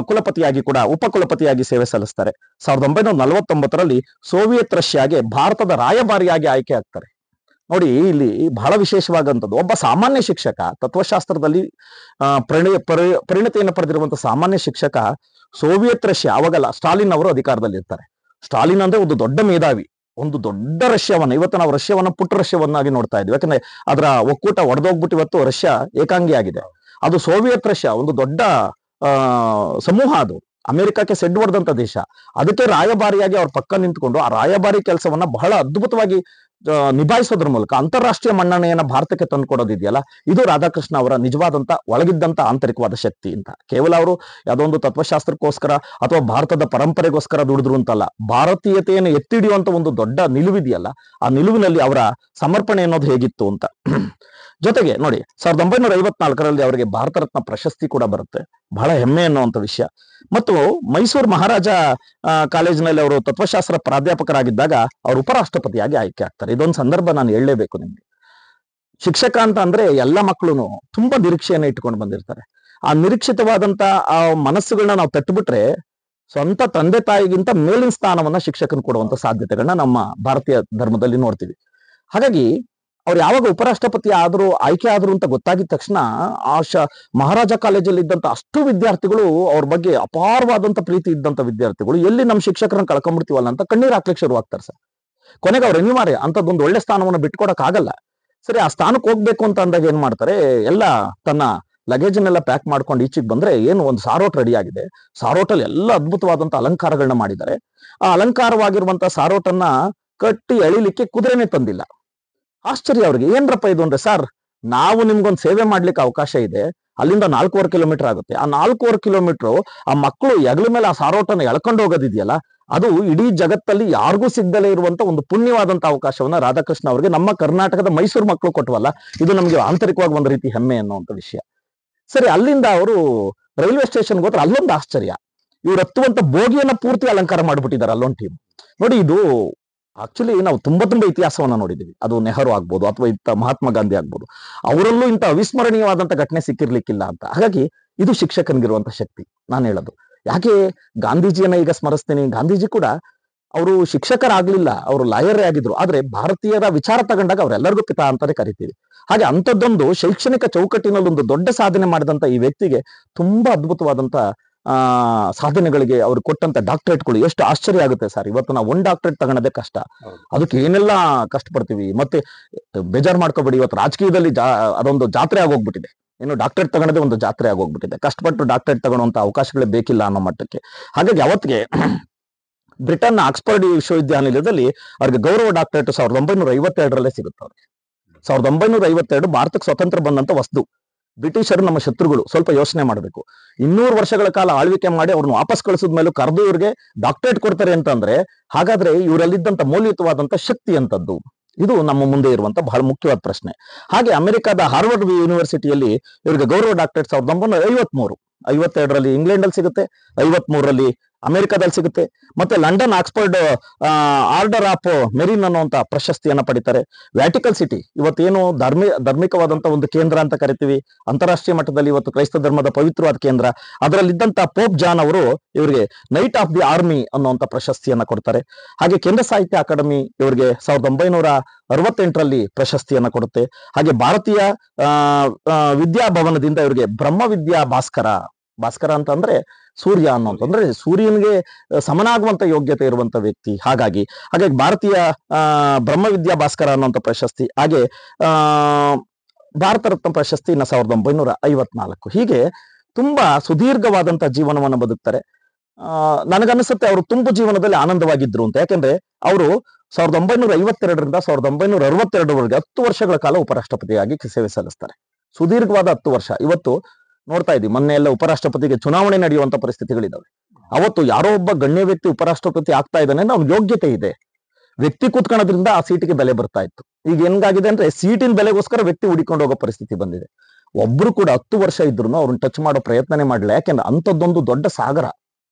ಕುಲಪತಿಯಾಗಿ ಕೂಡ ಉಪಕುಲಪತಿಯಾಗಿ ಸೇವೆ ಸಲ್ಲಿಸ್ತಾರೆ. 1949ರಲ್ಲಿ ಸೋವಿಯತ್ ರಷ್ಯಾಗೆ ಭಾರತದ ರಾಯಭಾರಿಯಾಗಿ ಆಯ್ಕೆ ಆಗ್ತಾರೆ. ನೋಡಿ, ಇಲ್ಲಿ ಬಹಳ ವಿಶೇಷವಾದಂಥದ್ದು, ಒಬ್ಬ ಸಾಮಾನ್ಯ ಶಿಕ್ಷಕ, ತತ್ವಶಾಸ್ತ್ರದಲ್ಲಿ ಪರಿಣತಿಯನ್ನು ಪಡೆದಿರುವಂತಹ ಸಾಮಾನ್ಯ ಶಿಕ್ಷಕ ಸೋವಿಯತ್ ರಷ್ಯಾ, ಅವಾಗಲ್ಲ ಸ್ಟಾಲಿನ್ ಅವರು ಅಧಿಕಾರದಲ್ಲಿ ಇರ್ತಾರೆ. ಸ್ಟಾಲಿನ್ ಅಂದ್ರೆ ಒಂದು ದೊಡ್ಡ ಮೇಧಾವಿ, ಒಂದು ದೊಡ್ಡ ರಷ್ಯಾವನ್ನ, ಇವತ್ತು ನಾವು ರಷ್ಯಾವನ್ನ ಪುಟ್ಟ ರಷ್ಯಾವನ್ನಾಗಿ ನೋಡ್ತಾ ಇದ್ವಿ. ಯಾಕಂದ್ರೆ ಅದರ ಒಕ್ಕೂಟ ಒಡೆದೋಗ್ಬಿಟ್ಟು ಇವತ್ತು ರಷ್ಯಾ ಏಕಾಂಗಿ ಆಗಿದೆ. ಅದು ಸೋವಿಯತ್ ರಷ್ಯಾ ಒಂದು ದೊಡ್ಡ ಸಮೂಹ, ಅದು ಅಮೆರಿಕಕ್ಕೆ ಸೆಡ್ ಹೊಡೆದಂತ ದೇಶ. ಅದಕ್ಕೆ ರಾಯಭಾರಿಯಾಗಿ ಅವ್ರ ಪಕ್ಕ ನಿಂತ್ಕೊಂಡು ಆ ರಾಯಭಾರಿ ಕೆಲಸವನ್ನ ಬಹಳ ಅದ್ಭುತವಾಗಿ ನಿಭಾಯಿಸೋದ್ರ ಮೂಲಕ ಅಂತಾರಾಷ್ಟ್ರೀಯ ಮನ್ನಣೆಯನ್ನ ಭಾರತಕ್ಕೆ ತಂದುಕೊಡೋದಿದೆಯಲ್ಲ, ಇದು ರಾಧಾಕೃಷ್ಣ ಅವರ ನಿಜವಾದಂತ ಒಳಗಿದ್ದಂತ ಆಂತರಿಕವಾದ ಶಕ್ತಿ ಅಂತ. ಕೇವಲ ಅವರು ಯಾವುದೋ ಒಂದು ತತ್ವಶಾಸ್ತ್ರಕ್ಕೋಸ್ಕರ ಅಥವಾ ಭಾರತದ ಪರಂಪರೆಗೋಸ್ಕರ ದುಡಿದ್ರು ಅಂತಲ್ಲ, ಭಾರತೀಯತೆಯನ್ನು ಎತ್ತಿಡಿಯುವಂತ ಒಂದು ದೊಡ್ಡ ನಿಲುವಿದೆಯಲ್ಲ, ಆ ನಿಲುವಿನಲ್ಲಿ ಅವರ ಸಮರ್ಪಣೆ ಅನ್ನೋದು ಹೇಗಿತ್ತು ಅಂತ. ಜೊತೆಗೆ ನೋಡಿ, 1954ರಲ್ಲಿ ಅವರಿಗೆ ಭಾರತ ರತ್ನ ಪ್ರಶಸ್ತಿ ಕೂಡ ಬರುತ್ತೆ, ಬಹಳ ಹೆಮ್ಮೆ ಅನ್ನುವಂಥ ವಿಷಯ. ಮತ್ತು ಮೈಸೂರು ಮಹಾರಾಜ ಕಾಲೇಜಿನಲ್ಲಿ ಅವರು ತತ್ವಶಾಸ್ತ್ರ ಪ್ರಾಧ್ಯಾಪಕರಾಗಿದ್ದಾಗ ಅವರು ಉಪರಾಷ್ಟ್ರಪತಿಯಾಗಿ ಆಯ್ಕೆ ಆಗ್ತಾರೆ. ಇದೊಂದು ಸಂದರ್ಭ ನಾನು ಹೇಳಲೇಬೇಕು ನಿಮ್ಗೆ. ಶಿಕ್ಷಕ ಅಂತ ಅಂದ್ರೆ ಎಲ್ಲ ಮಕ್ಕಳು ತುಂಬಾ ನಿರೀಕ್ಷೆಯನ್ನು ಇಟ್ಕೊಂಡು ಬಂದಿರ್ತಾರೆ. ಆ ನಿರೀಕ್ಷಿತವಾದಂತ ಆ ಮನಸ್ಸುಗಳನ್ನ ನಾವು ತಟ್ಟುಬಿಟ್ರೆ ಸ್ವಂತ ತಂದೆ ತಾಯಿಗಿಂತ ಮೇಲಿನ ಸ್ಥಾನವನ್ನ ಶಿಕ್ಷಕನ ಕೊಡುವಂತ ಸಾಧ್ಯತೆಗಳನ್ನ ನಮ್ಮ ಭಾರತೀಯ ಧರ್ಮದಲ್ಲಿ ನೋಡ್ತೀವಿ. ಹಾಗಾಗಿ ಅವ್ರು ಯಾವಾಗ ಉಪರಾಷ್ಟ್ರಪತಿ ಆದ್ರು, ಆಯ್ಕೆ ಆದ್ರು ಅಂತ ಗೊತ್ತಾಗಿದ ತಕ್ಷಣ ಮಹಾರಾಜ ಕಾಲೇಜಲ್ಲಿ ಇದ್ದಂತ ಅಷ್ಟು ವಿದ್ಯಾರ್ಥಿಗಳು, ಅವ್ರ ಬಗ್ಗೆ ಅಪಾರವಾದಂತ ಪ್ರೀತಿ ಇದ್ದಂತ ವಿದ್ಯಾರ್ಥಿಗಳು, ಎಲ್ಲಿ ನಮ್ಮ ಶಿಕ್ಷಕರನ್ನ ಕಳ್ಕೊಂಡ್ಬಿಡ್ತೀವಲ್ಲ ಅಂತ ಕಣ್ಣೀರ್ ಹಾಕ್ಲಿಕ್ಕೆ ಶುರುವಾಗ್ತಾರೆ ಸರ್. ಕೊನೆಗೆ ಅವ್ರು ಅನಿವಾರ್ಯ ಅಂತದೊಂದು ಒಳ್ಳೆ ಸ್ಥಾನವನ್ನು ಬಿಟ್ಕೊಡಕ್ ಆಗಲ್ಲ. ಸರಿ, ಆ ಸ್ಥಾನಕ್ಕೆ ಹೋಗ್ಬೇಕು ಅಂತ ಅಂದಾಗ ಏನ್ ಮಾಡ್ತಾರೆ, ಎಲ್ಲ ತನ್ನ ಲಗೇಜನ್ನೆಲ್ಲ ಪ್ಯಾಕ್ ಮಾಡ್ಕೊಂಡು ಈಚೆಗೆ ಬಂದ್ರೆ ಏನು ಒಂದು ಸಾರೋಟ್ ರೆಡಿ ಆಗಿದೆ. ಸಾರೋಟಲ್ಲಿ ಎಲ್ಲ ಅದ್ಭುತವಾದಂತ ಅಲಂಕಾರಗಳನ್ನ ಮಾಡಿದ್ದಾರೆ. ಆ ಅಲಂಕಾರವಾಗಿರುವಂತ ಸಾರೋಟನ್ನ ಕಟ್ಟಿ ಎಳಿಲಿಕ್ಕೆ ಕುದುರೆನೇ ತಂದಿಲ್ಲ. ಆಶ್ಚರ್ಯ ಅವ್ರಿಗೆ. ಏನ್ರಪ್ಪ ಇದು ಅಂದ್ರೆ, ಸರ್ ನಾವು ನಿಮ್ಗೊಂದು ಸೇವೆ ಮಾಡ್ಲಿಕ್ಕೆ ಅವಕಾಶ ಇದೆ, ಅಲ್ಲಿಂದ 4.25 ಕಿಲೋಮೀಟರ್ ಆಗುತ್ತೆ. ಆ 4.25 ಕಿಲೋಮೀಟರ್ ಆ ಮಕ್ಕಳು ಹೆಗಲ ಮೇಲೆ ಆ ಸಾರೋಟನ ಎಳ್ಕೊಂಡು ಹೋಗೋದಿದೆಯಲ್ಲ, ಅದು ಇಡೀ ಜಗತ್ತಲ್ಲಿ ಯಾರಿಗೂ ಸಿಗ್ದಲೇ ಇರುವಂತ ಒಂದು ಪುಣ್ಯವಾದಂತ ಅವಕಾಶವನ್ನ ರಾಧಾಕೃಷ್ಣ ಅವರಿಗೆ ನಮ್ಮ ಕರ್ನಾಟಕದ ಮೈಸೂರು ಮಕ್ಕಳು ಕೊಟ್ಟವಲ್ಲ, ಇದು ನಮ್ಗೆ ಆಂತರಿಕವಾಗಿ ಒಂದು ರೀತಿ ಹೆಮ್ಮೆ ಅನ್ನುವಂಥ ವಿಷಯ. ಸರಿ, ಅಲ್ಲಿಂದ ಅವರು ರೈಲ್ವೆ ಸ್ಟೇಷನ್ಗೆ ಹೋದ್ರೆ ಅಲ್ಲೊಂದು ಆಶ್ಚರ್ಯ, ಇವ್ರು ಹತ್ತುವಂತ ಬೋಗಿಯನ್ನ ಪೂರ್ತಿ ಅಲಂಕಾರ ಮಾಡ್ಬಿಟ್ಟಿದ್ದಾರೆ ಅಲ್ಲೊಂದು ಟೀಮ್. ನೋಡಿ, ಇದು ಆಕ್ಚುಲಿ ನಾವು ತುಂಬಾ ಇತಿಹಾಸವನ್ನ ನೋಡಿದೀವಿ. ಅದು ನೆಹರು ಆಗ್ಬೋದು ಅಥವಾ ಇಂಥ ಮಹಾತ್ಮ ಗಾಂಧಿ ಆಗ್ಬೋದು, ಅವರಲ್ಲೂ ಇಂಥ ಅವಿಸ್ಮರಣೀಯವಾದಂತ ಘಟನೆ ಸಿಕ್ಕಿರ್ಲಿಕ್ಕಿಲ್ಲ ಅಂತ. ಹಾಗಾಗಿ ಇದು ಶಿಕ್ಷಕನಿಗಿರುವಂತ ಶಕ್ತಿ. ನಾನು ಹೇಳೋದು ಯಾಕೆ ಗಾಂಧೀಜಿಯನ್ನ ಈಗ ಸ್ಮರಿಸ್ತೀನಿ. ಗಾಂಧೀಜಿ ಕೂಡ ಅವರು ಶಿಕ್ಷಕರಾಗ್ಲಿಲ್ಲ, ಅವರು ಲಾಯರೇ ಆಗಿದ್ರು. ಆದ್ರೆ ಭಾರತೀಯರ ವಿಚಾರ ತಗೊಂಡಾಗ ಅವರೆಲ್ಲರಿಗೂ ಪಿತಾ ಅಂತಾನೆ ಕರಿತೀವಿ. ಹಾಗೆ ಅಂಥದ್ದೊಂದು ಶೈಕ್ಷಣಿಕ ಚೌಕಟ್ಟಿನಲ್ಲಿ ಒಂದು ದೊಡ್ಡ ಸಾಧನೆ ಮಾಡಿದಂತ ಈ ವ್ಯಕ್ತಿಗೆ ತುಂಬಾ ಅದ್ಭುತವಾದಂತ ಸಾಧನೆಗಳಿಗೆ ಅವ್ರು ಕೊಟ್ಟಂತ ಡಾಕ್ಟರೇಟ್ಗಳು ಎಷ್ಟು ಆಶ್ಚರ್ಯ ಆಗುತ್ತೆ ಸರ್. ಇವತ್ತು ನಾವು ಒಂದು ಡಾಕ್ಟರೇಟ್ ತಗೊಳೋದೇ ಕಷ್ಟ, ಅದಕ್ಕೆ ಏನೆಲ್ಲ ಕಷ್ಟಪಡ್ತೀವಿ. ಮತ್ತೆ ಬೇಜಾರು ಮಾಡ್ಕೋಬೇಡಿ, ಇವತ್ತು ರಾಜಕೀಯದಲ್ಲಿ ಅದೊಂದು ಜಾತ್ರೆ ಆಗೋಗ್ಬಿಟ್ಟಿದೆ. ಏನು ಡಾಕ್ಟರೇಟ್ ತಗೊಳೋದೇ ಒಂದು ಜಾತ್ರೆ ಆಗೋಗ್ಬಿಟ್ಟಿದೆ. ಕಷ್ಟಪಟ್ಟು ಡಾಕ್ಟರೇಟ್ ತಗೊಳ್ಳುವಂತ ಅವಕಾಶಗಳೇ ಬೇಕಿಲ್ಲ ಅನ್ನೋ ಮಟ್ಟಕ್ಕೆ. ಹಾಗಾಗಿ ಅವತ್ತಿಗೆ ಬ್ರಿಟನ್ ಆಕ್ಸ್ಫರ್ಡ್ ವಿಶ್ವವಿದ್ಯಾನಿಲಯದಲ್ಲಿ ಅವ್ರಿಗೆ ಗೌರವ ಡಾಕ್ಟರೇಟ್ 1952ರಲ್ಲೇ ಸಿಗುತ್ತೆ ಅವ್ರಿಗೆ. 1952 ಭಾರತಕ್ಕೆ ಸ್ವತಂತ್ರ ಬಂದಂತ ವಸ್ತು. ಬ್ರಿಟಿಷರು ನಮ್ಮ ಶತ್ರುಗಳು. ಸ್ವಲ್ಪ ಯೋಚನೆ ಮಾಡಬೇಕು. 200 ವರ್ಷಗಳ ಕಾಲ ಆಳ್ವಿಕೆ ಮಾಡಿ ಅವ್ರನ್ನ ವಾಪಸ್ ಕಳಿಸಿದ ಮೇಲೂ ಕರೆದು ಇವ್ರಿಗೆ ಡಾಕ್ಟರೇಟ್ ಕೊಡ್ತಾರೆ ಅಂತಂದ್ರೆ, ಹಾಗಾದ್ರೆ ಇವರಲ್ಲಿದ್ದಂತ ಮೌಲ್ಯಯುತವಾದಂತ ಶಕ್ತಿ ಅಂತದ್ದು. ಇದು ನಮ್ಮ ಮುಂದೆ ಇರುವಂತ ಬಹಳ ಮುಖ್ಯವಾದ ಪ್ರಶ್ನೆ. ಹಾಗೆ ಅಮೆರಿಕದ ಹಾರ್ವರ್ಡ್ ಯೂನಿವರ್ಸಿಟಿಯಲ್ಲಿ ಇವರಿಗೆ ಗೌರವ ಡಾಕ್ಟರೇಟ್ 1953, 52ರಲ್ಲಿ ಇಂಗ್ಲೆಂಡ್ ಅಲ್ಲಿ ಸಿಗುತ್ತೆ, 53ರಲ್ಲಿ ಅಮೆರಿಕದಲ್ಲಿ ಸಿಗುತ್ತೆ. ಮತ್ತೆ London Oxford order of marine ಅನ್ನುವಂತ ಪ್ರಶಸ್ತಿಯನ್ನ ಪಡಿತಾರೆ. ವ್ಯಾಟಿಕಲ್ ಸಿಟಿ ಇವತ್ತೇನು ಧಾರ್ಮಿಕವಾದಂತ ಒಂದು ಕೇಂದ್ರ ಅಂತ ಕರಿತೀವಿ, ಅಂತಾರಾಷ್ಟ್ರೀಯ ಮಟ್ಟದಲ್ಲಿ ಇವತ್ತು ಕ್ರೈಸ್ತ ಧರ್ಮದ ಪವಿತ್ರವಾದ ಕೇಂದ್ರ. ಅದರಲ್ಲಿದ್ದಂತ ಪೋಪ್ ಜಾನ್ ಅವರು ಇವರಿಗೆ ನೈಟ್ ಆಫ್ ದಿ ಆರ್ಮಿ ಅನ್ನುವಂತ ಪ್ರಶಸ್ತಿಯನ್ನ ಕೊಡ್ತಾರೆ. ಹಾಗೆ ಕೇಂದ್ರ ಸಾಹಿತ್ಯ ಅಕಾಡೆಮಿ ಇವರಿಗೆ 1968ರಲ್ಲಿ ಪ್ರಶಸ್ತಿಯನ್ನ ಕೊಡುತ್ತೆ. ಹಾಗೆ ಭಾರತೀಯ ವಿದ್ಯಾಭವನದಿಂದ ಇವರಿಗೆ ಬ್ರಹ್ಮವಿದ್ಯಾ ಭಾಸ್ಕರ ಅಂತಂದ್ರೆ ಸೂರ್ಯ ಅನ್ನೋಂತಂದ್ರೆ ಸೂರ್ಯನಿಗೆ ಸಮನಾಗುವಂತ ಯೋಗ್ಯತೆ ಇರುವಂತ ವ್ಯಕ್ತಿ. ಹಾಗಾಗಿ ಭಾರತೀಯ ಬ್ರಹ್ಮವಿದ್ಯಾ ಭಾಸ್ಕರ ಅನ್ನುವಂತ ಪ್ರಶಸ್ತಿ. ಹಾಗೆ ಭಾರತ ರತ್ನ ಪ್ರಶಸ್ತಿ 1954. ಹೀಗೆ ತುಂಬಾ ಸುದೀರ್ಘವಾದಂತ ಜೀವನವನ್ನು ಬದುಕ್ತಾರೆ. ನನಗನ್ನಿಸುತ್ತೆ ಅವರು ತುಂಬು ಜೀವನದಲ್ಲಿ ಆನಂದವಾಗಿದ್ರು ಅಂತ. ಯಾಕೆಂದ್ರೆ ಅವರು 1952ರಿಂದ 1962ವರೆಗೆ 10 ವರ್ಷಗಳ ಕಾಲ ಉಪರಾಷ್ಟ್ರಪತಿಯಾಗಿ ಸೇವೆ ಸಲ್ಲಿಸ್ತಾರೆ. ಸುದೀರ್ಘವಾದ 10 ವರ್ಷ. ಇವತ್ತು ನೋಡ್ತಾ ಇದ್ದೀವಿ, ಮೊನ್ನೆ ಎಲ್ಲ ಉಪರಾಷ್ಟ್ರಪತಿಗೆ ಚುನಾವಣೆ ನಡೆಯುವಂತ ಪರಿಸ್ಥಿತಿಗಳಿದಾವೆ. ಅವತ್ತು ಯಾರೋ ಒಬ್ಬ ಗಣ್ಯ ವ್ಯಕ್ತಿ ಉಪರಾಷ್ಟ್ರಪತಿ ಆಗ್ತಾ ಇದ್ದಾನೆ ಅಂದ್ರೆ ಅವ್ನ ಯೋಗ್ಯತೆ ಇದೆ. ವ್ಯಕ್ತಿ ಕೂತ್ಕೊಳ್ಳೋದ್ರಿಂದ ಆ ಸೀಟಿಗೆ ಬೆಲೆ ಬರ್ತಾ ಇತ್ತು. ಈಗ ಹೆಂಗಾಗಿದೆ ಅಂದ್ರೆ ಸೀಟಿನ ಬೆಲೆಗೋಸ್ಕರ ವ್ಯಕ್ತಿ ಹುಡಿಕೊಂಡು ಹೋಗೋ ಪರಿಸ್ಥಿತಿ ಬಂದಿದೆ. ಒಬ್ರು ಕೂಡ 10 ವರ್ಷ ಇದ್ರು ಅವ್ರನ್ನ ಟಚ್ ಮಾಡೋ ಪ್ರಯತ್ನನೇ ಮಾಡಲಿಲ್ಲ. ಯಾಕೆಂದ್ರೆ ಅಂಥದ್ದೊಂದು ದೊಡ್ಡ ಸಾಗರ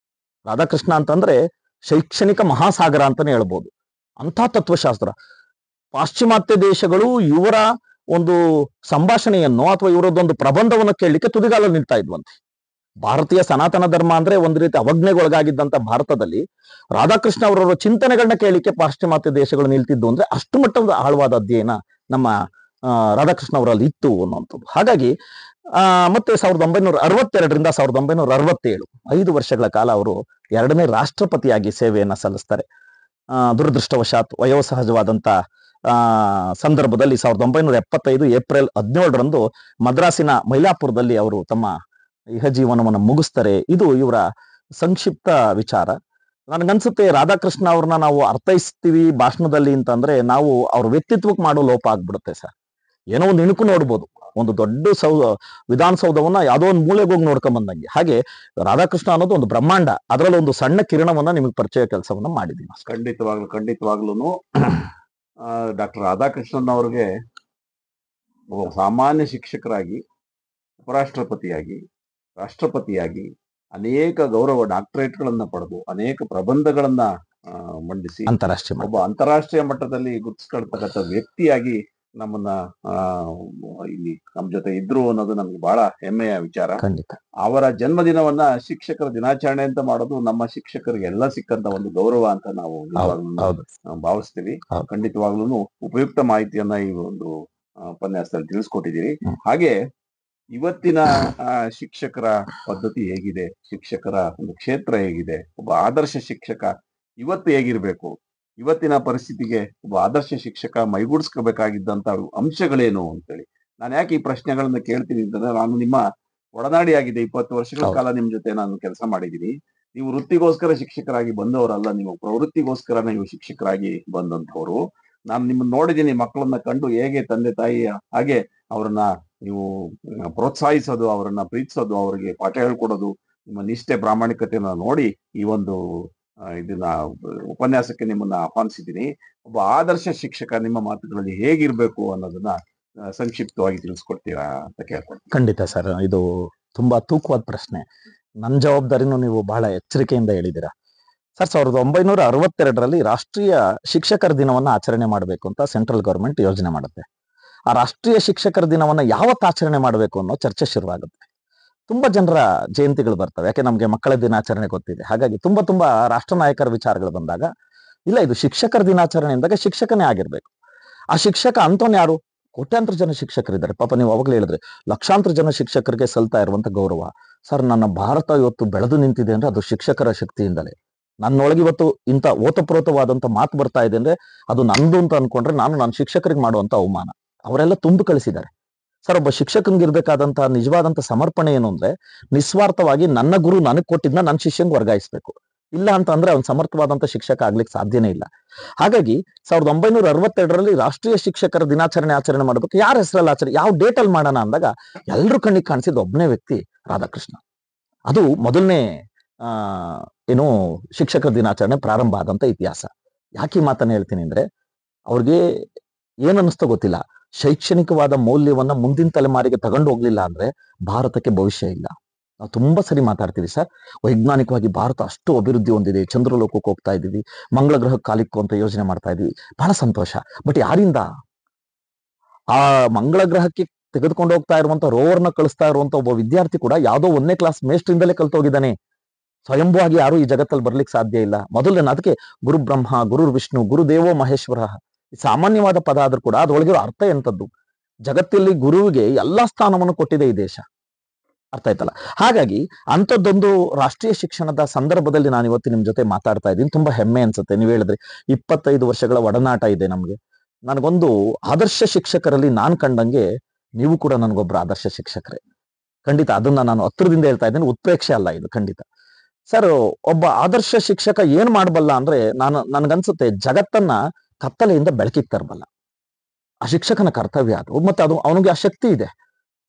ರಾಧಾಕೃಷ್ಣ ಅಂತಂದ್ರೆ ಶೈಕ್ಷಣಿಕ ಮಹಾಸಾಗರ ಅಂತಾನೆ ಹೇಳ್ಬೋದು. ಅಂಥ ತತ್ವಶಾಸ್ತ್ರ ಪಾಶ್ಚಿಮಾತ್ಯ ದೇಶಗಳು ಇವರ ಒಂದು ಸಂಭಾಷಣೆಯನ್ನು ಅಥವಾ ಇವರದೊಂದು ಪ್ರಬಂಧವನ್ನು ಕೇಳಲಿಕ್ಕೆ ತುದಿಗಾಲಲ್ಲಿ ನಿಲ್ತಾ ಇದ್ವಂತೆ. ಭಾರತೀಯ ಸನಾತನ ಧರ್ಮ ಅಂದ್ರೆ ಒಂದು ರೀತಿ ಅವಜ್ಞೆಗೊಳಗಾಗಿದ್ದಂತ ಭಾರತದಲ್ಲಿ ರಾಧಾಕೃಷ್ಣ ಅವರವರ ಚಿಂತನೆಗಳನ್ನ ಕೇಳಲಿಕ್ಕೆ ಪಾಶ್ಚಿಮಾತ್ಯ ದೇಶಗಳು ನಿಲ್ತಿದ್ದು ಅಂದ್ರೆ ಅಷ್ಟು ಮಟ್ಟದ ಆಳವಾದ ಅಧ್ಯಯನ ನಮ್ಮ ರಾಧಾಕೃಷ್ಣ ಅವರಲ್ಲಿ ಇತ್ತು ಅನ್ನುವಂಥದ್ದು. ಹಾಗಾಗಿ ಮತ್ತೆ 1962ರಿಂದ 1967 5 ವರ್ಷಗಳ ಕಾಲ ಅವರು 2ನೇ ರಾಷ್ಟ್ರಪತಿಯಾಗಿ ಸೇವೆಯನ್ನ ಸಲ್ಲಿಸ್ತಾರೆ. ದುರದೃಷ್ಟವಶಾತ್ ವಯೋಸಹಜವಾದಂತ ಸಂದರ್ಭದಲ್ಲಿ 1975 ಏಪ್ರಿಲ್ 17ರಂದು ಮದ್ರಾಸಿನ ಮೈಲಾಪುರದಲ್ಲಿ ಅವರು ತಮ್ಮ ಇಹ ಜೀವನವನ್ನು ಮುಗಿಸ್ತಾರೆ. ಇದು ಇವರ ಸಂಕ್ಷಿಪ್ತ ವಿಚಾರ. ನನ್ಗನ್ಸುತ್ತೆ ರಾಧಾಕೃಷ್ಣ ಅವ್ರನ್ನ ನಾವು ಅರ್ಥೈಸ್ತೀವಿ ಭಾಷಣದಲ್ಲಿ ಅಂತಂದ್ರೆ ನಾವು ಅವ್ರ ವ್ಯಕ್ತಿತ್ವಕ್ಕೆ ಮಾಡೋ ಲೋಪ ಆಗ್ಬಿಡುತ್ತೆ ಸರ್. ಏನೋ ಒಂದು ಇಣುಕು ನೋಡ್ಬೋದು, ಒಂದು ದೊಡ್ಡ ವಿಧಾನಸೌಧವನ್ನ ಯಾವುದೋ ಒಂದು ಮೂಲೆಗೆ ಹೋಗಿ ನೋಡ್ಕೊಂಡ್ ಬಂದಂಗೆ. ಹಾಗೆ ರಾಧಾಕೃಷ್ಣ ಅನ್ನೋದು ಒಂದು ಬ್ರಹ್ಮಾಂಡ, ಅದರಲ್ಲಿ ಒಂದು ಸಣ್ಣ ಕಿರಣವನ್ನ ನಿಮಗೆ ಪರಿಚಯ ಕೆಲಸವನ್ನ ಮಾಡಿದೀನಿ. ಖಂಡಿತವಾಗ್ಲೂ ಡಾಕ್ಟರ್ ರಾಧಾಕೃಷ್ಣನ್ ಅವ್ರಿಗೆ ಒಬ್ಬ ಸಾಮಾನ್ಯ ಶಿಕ್ಷಕರಾಗಿ, ಉಪರಾಷ್ಟ್ರಪತಿಯಾಗಿ, ರಾಷ್ಟ್ರಪತಿಯಾಗಿ ಅನೇಕ ಗೌರವ ಡಾಕ್ಟರೇಟ್ಗಳನ್ನ ಪಡೆದು ಅನೇಕ ಪ್ರಬಂಧಗಳನ್ನ ಮಂಡಿಸಿ ಒಬ್ಬ ಅಂತಾರಾಷ್ಟ್ರೀಯ ಮಟ್ಟದಲ್ಲಿ ಗುರುತಿಸ್ಕೊಳ್ತಕ್ಕಂಥ ವ್ಯಕ್ತಿಯಾಗಿ ನಮ್ಮನ್ನ ಇಲ್ಲಿ ನಮ್ಮ ಜೊತೆ ಇದ್ರು ಅನ್ನೋದು ನಮ್ಗೆ ಬಹಳ ಹೆಮ್ಮೆಯ ವಿಚಾರ. ಅವರ ಜನ್ಮದಿನವನ್ನ ಶಿಕ್ಷಕರ ದಿನಾಚರಣೆ ಅಂತ ಮಾಡೋದು ನಮ್ಮ ಶಿಕ್ಷಕರಿಗೆ ಎಲ್ಲ ಸಿಕ್ಕಂತ ಒಂದು ಗೌರವ ಅಂತ ನಾವು ಭಾವಿಸ್ತೀವಿ. ಖಂಡಿತವಾಗ್ಲೂ ಉಪಯುಕ್ತ ಮಾಹಿತಿಯನ್ನ ಈ ಒಂದು ಉಪನ್ಯಾಸದಲ್ಲಿ ತಿಳಿಸ್ಕೊಟ್ಟಿದ್ದೀರಿ. ಹಾಗೆ ಇವತ್ತಿನ ಶಿಕ್ಷಕರ ಪದ್ಧತಿ ಹೇಗಿದೆ, ಶಿಕ್ಷಕರ ಒಂದು ಕ್ಷೇತ್ರ ಹೇಗಿದೆ, ಒಬ್ಬ ಆದರ್ಶ ಶಿಕ್ಷಕ ಇವತ್ತು ಹೇಗಿರ್ಬೇಕು, ಇವತ್ತಿನ ಪರಿಸ್ಥಿತಿಗೆ ಒಬ್ಬ ಆದರ್ಶ ಶಿಕ್ಷಕ ಮೈಗೂಡಿಸ್ಕೋಬೇಕಾಗಿದ್ದಂತ ಅಂಶಗಳೇನು ಅಂತೇಳಿ ನಾನು ಯಾಕೆ ಈ ಪ್ರಶ್ನೆಗಳನ್ನ ಕೇಳ್ತೀನಿ ಅಂತಂದ್ರೆ, ನಾನು ನಿಮ್ಮ ಒಡನಾಡಿಯಾಗಿದೆ. 20 ವರ್ಷಗಳ ಕಾಲ ನಿಮ್ ಜೊತೆ ನಾನು ಕೆಲಸ ಮಾಡಿದ್ದೀನಿ. ನೀವು ವೃತ್ತಿಗೋಸ್ಕರ ಶಿಕ್ಷಕರಾಗಿ ಬಂದವರಲ್ಲ, ನೀವು ಪ್ರವೃತ್ತಿಗೋಸ್ಕರ ನೀವು ಶಿಕ್ಷಕರಾಗಿ ಬಂದಂತವ್ರು. ನಾನು ನಿಮ್ಮನ್ನ ನೋಡಿದ್ದೀನಿ, ಮಕ್ಕಳನ್ನ ಕಂಡು ಹೇಗೆ ತಂದೆ ತಾಯಿ ಹಾಗೆ ಅವ್ರನ್ನ ನೀವು ಪ್ರೋತ್ಸಾಹಿಸೋದು, ಅವರನ್ನ ಪ್ರೀತಿಸೋದು, ಅವರಿಗೆ ಪಾಠ ಹೇಳ್ಕೊಡೋದು, ನಿಮ್ಮ ನಿಷ್ಠೆ ಪ್ರಾಮಾಣಿಕತೆಯನ್ನ ನೋಡಿ ಈ ಒಂದು ಇದನ್ನ ಉಪನ್ಯಾಸಕ್ಕೆ ನಿಮ್ಮನ್ನ ಆಹ್ವಾನಿಸಿದ್ದೀನಿ. ಒಬ್ಬ ಆದರ್ಶ ಶಿಕ್ಷಕ ನಿಮ್ಮ ಮಾತುಗಳಲ್ಲಿ ಹೇಗಿರ್ಬೇಕು ಅನ್ನೋದನ್ನ ಸಂಕ್ಷಿಪ್ತವಾಗಿ ತಿಳಿಸ್ಕೊಡ್ತೀರಾ ಅಂತ ಕೇಳ್ಕೊಳ್ತೀನಿ. ಖಂಡಿತ ಸರ್, ಇದು ತುಂಬಾ ತೂಕವಾದ ಪ್ರಶ್ನೆ. ನನ್ನ ಜವಾಬ್ದಾರಿನೂ ನೀವು ಬಹಳ ಎಚ್ಚರಿಕೆಯಿಂದ ಹೇಳಿದ್ದೀರಾ ಸರ್. 1962ರಲ್ಲಿ ರಾಷ್ಟ್ರೀಯ ಶಿಕ್ಷಕರ ದಿನವನ್ನ ಆಚರಣೆ ಮಾಡಬೇಕು ಅಂತ ಸೆಂಟ್ರಲ್ ಗವರ್ಮೆಂಟ್ ಯೋಜನೆ ಮಾಡುತ್ತೆ. ಆ ರಾಷ್ಟ್ರೀಯ ಶಿಕ್ಷಕರ ದಿನವನ್ನ ಯಾವತ್ತು ಆಚರಣೆ ಮಾಡಬೇಕು ಅನ್ನೋ ಚರ್ಚೆ ಶುರುವಾಗುತ್ತೆ. ತುಂಬಾ ಜನರ ಜಯಂತಿಗಳು ಬರ್ತವೆ, ಯಾಕೆ ನಮ್ಗೆ ಮಕ್ಕಳ ದಿನಾಚರಣೆ ಗೊತ್ತಿದೆ. ಹಾಗಾಗಿ ತುಂಬಾ ರಾಷ್ಟ್ರ ನಾಯಕರ ವಿಚಾರಗಳು ಬಂದಾಗ ಇಲ್ಲ, ಇದು ಶಿಕ್ಷಕರ ದಿನಾಚರಣೆ ಅಂದಾಗ ಶಿಕ್ಷಕನೇ ಆಗಿರ್ಬೇಕು. ಆ ಶಿಕ್ಷಕ ಅಂತವನ್ ಯಾರು? ಕೋಟ್ಯಾಂತರ ಜನ ಶಿಕ್ಷಕರಿದ್ದಾರೆ. ಪಾಪ ನೀವು ಅವಾಗಲೇ ಹೇಳಿದ್ರೆ ಲಕ್ಷಾಂತರ ಜನ ಶಿಕ್ಷಕರಿಗೆ ಸಲ್ತಾ ಇರುವಂತ ಗೌರವ. ಸರ್, ನನ್ನ ಭಾರತ ಇವತ್ತು ಬೆಳೆದು ನಿಂತಿದೆ ಅಂದ್ರೆ ಅದು ಶಿಕ್ಷಕರ ಶಕ್ತಿಯಿಂದಲೇ. ನನ್ನೊಳಗೆ ಇವತ್ತು ಇಂಥ ಓತಪ್ರೋತವಾದಂತ ಮಾತು ಬರ್ತಾ ಇದೆ ಅಂದ್ರೆ ಅದು ನಂದು ಅಂತ ಅನ್ಕೊಂಡ್ರೆ ನಾನು ನನ್ನ ಶಿಕ್ಷಕರಿಗೆ ಮಾಡುವಂತ ಅವಮಾನ. ಅವರೆಲ್ಲ ತುಂಬಿ ಕಳಿಸಿದ್ದಾರೆ ಸರ್. ಒಬ್ಬ ಶಿಕ್ಷಕನಿಗೆ ಇರ್ಬೇಕಾದಂತಹ ನಿಜವಾದಂತ ಸಮರ್ಪಣೆ ಏನು ಅಂದ್ರೆ, ನಿಸ್ವಾರ್ಥವಾಗಿ ನನ್ನ ಗುರು ನನಗ್ ಕೊಟ್ಟಿದ್ನ ನನ್ನ ಶಿಷ್ಯಂಗೆ ವರ್ಗಾಯಿಸ್ಬೇಕು. ಇಲ್ಲ ಅಂತ ಅಂದ್ರೆ ಅವ್ನು ಸಮರ್ಥವಾದಂತ ಶಿಕ್ಷಕ ಆಗ್ಲಿಕ್ಕೆ ಸಾಧ್ಯನೇ ಇಲ್ಲ. ಹಾಗಾಗಿ 1962ರಲ್ಲಿ ರಾಷ್ಟ್ರೀಯ ಶಿಕ್ಷಕರ ದಿನಾಚರಣೆ ಆಚರಣೆ ಮಾಡಬೇಕು. ಯಾರ ಹೆಸರಲ್ಲಿ ಆಚರಣೆ, ಯಾವ ಡೇಟ್ ಅಲ್ಲಿ ಮಾಡೋಣ ಅಂದಾಗ ಎಲ್ರು ಕಣ್ಣಿಗೆ ಕಾಣಿಸಿದ ಒಬ್ಬನೇ ವ್ಯಕ್ತಿ ರಾಧಾಕೃಷ್ಣ. ಅದು ಮೊದಲನೇ ಏನು ಶಿಕ್ಷಕರ ದಿನಾಚರಣೆ ಪ್ರಾರಂಭ ಆದಂತ ಇತಿಹಾಸ. ಯಾಕೆ ಈ ಮಾತನ್ನ ಹೇಳ್ತೀನಿ ಅಂದ್ರೆ, ಅವ್ರಿಗೆ ಏನ್ ಅನ್ನಿಸ್ತೋ ಗೊತ್ತಿಲ್ಲ, ಶೈಕ್ಷಣಿಕವಾದ ಮೌಲ್ಯವನ್ನ ಮುಂದಿನ ತಲೆಮಾರಿಗೆ ತಗೊಂಡು ಹೋಗ್ಲಿಲ್ಲ ಅಂದ್ರೆ ಭಾರತಕ್ಕೆ ಭವಿಷ್ಯ ಇಲ್ಲ. ನಾವು ತುಂಬಾ ಸರಿ ಮಾತಾಡ್ತೀವಿ ಸರ್, ವೈಜ್ಞಾನಿಕವಾಗಿ ಭಾರತ ಅಷ್ಟು ಅಭಿವೃದ್ಧಿ ಹೊಂದಿದೆ, ಚಂದ್ರಲೋಕಕ್ಕೆ ಹೋಗ್ತಾ ಇದೀವಿ, ಮಂಗಳ ಗ್ರಹಕ್ಕೆ ಕಾಲಿಕ್ಕು ಅಂತ ಯೋಜನೆ ಮಾಡ್ತಾ ಇದೀವಿ, ಬಹಳ ಸಂತೋಷ. ಬಟ್ ಯಾರಿಂದ? ಆ ಮಂಗಳ ಗ್ರಹಕ್ಕೆ ತೆಗೆದುಕೊಂಡು ಹೋಗ್ತಾ ಇರುವಂತ ರೋವರ್ನ ಕಳಿಸ್ತಾ ಇರುವಂತ ಒಬ್ಬ ವಿದ್ಯಾರ್ಥಿ ಕೂಡ ಯಾವ್ದೋ 1ನೇ ಕ್ಲಾಸ್ ಮೇಷ್ಟ್ರಿಂದಲೇ ಕಲ್ತೋಗಿದ್ದಾನೆ. ಸ್ವಯಂಭೂವಾಗಿ ಯಾರು ಈ ಜಗತ್ತಲ್ಲಿ ಬರ್ಲಿಕ್ಕೆ ಸಾಧ್ಯ ಇಲ್ಲ. ಮೊದಲನೇ ಅದಕ್ಕೆ ಗುರು ಬ್ರಹ್ಮ, ಗುರು ವಿಷ್ಣು, ಗುರುದೇವೋ ಮಹೇಶ್ವರ ಸಾಮಾನ್ಯವಾದ ಪದ ಆದ್ರೂ ಕೂಡ ಅದ್ರೊಳಗಿರೋ ಅರ್ಥ ಎಂತದ್ದು? ಜಗತ್ತಲ್ಲಿ ಗುರುವಿಗೆ ಎಲ್ಲಾ ಸ್ಥಾನವನ್ನು ಕೊಟ್ಟಿದೆ ಈ ದೇಶ. ಅರ್ಥ ಆಯ್ತಲ್ಲ? ಹಾಗಾಗಿ ಅಂಥದ್ದೊಂದು ರಾಷ್ಟ್ರೀಯ ಶಿಕ್ಷಣದ ಸಂದರ್ಭದಲ್ಲಿ ನಾನು ಇವತ್ತು ನಿಮ್ ಜೊತೆ ಮಾತಾಡ್ತಾ ಇದ್ದೀನಿ. ತುಂಬಾ ಹೆಮ್ಮೆ ಅನ್ಸುತ್ತೆ. ನೀವ್ ಹೇಳಿದ್ರಿ 25 ವರ್ಷಗಳ ಒಡನಾಟ ಇದೆ ನಮ್ಗೆ. ನನಗೊಂದು ಆದರ್ಶ ಶಿಕ್ಷಕರಲ್ಲಿ ನಾನ್ ಕಂಡಂಗೆ ನೀವು ಕೂಡ ನನಗೊಬ್ರು ಆದರ್ಶ ಶಿಕ್ಷಕರೇ. ಖಂಡಿತ ಅದನ್ನ ನಾನು ಹತ್ರದಿಂದ ಹೇಳ್ತಾ ಇದ್ದೀನಿ, ಉತ್ಪ್ರೇಕ್ಷೆ ಅಲ್ಲ ಇದು. ಖಂಡಿತ ಸರ್, ಒಬ್ಬ ಆದರ್ಶ ಶಿಕ್ಷಕ ಏನ್ ಮಾಡಬಲ್ಲ ಅಂದ್ರೆ, ನನ್ಗನ್ಸುತ್ತೆ ಜಗತ್ತನ್ನ ಕತ್ತಲೆಯಿಂದ ಬೆಳಕಿಗೆ ತರಬಲ್ಲ. ಆ ಶಿಕ್ಷಕನ ಕರ್ತವ್ಯ ಅದು. ಮತ್ತೆ ಅದು ಅವನಿಗೆ ಆ ಶಕ್ತಿ ಇದೆ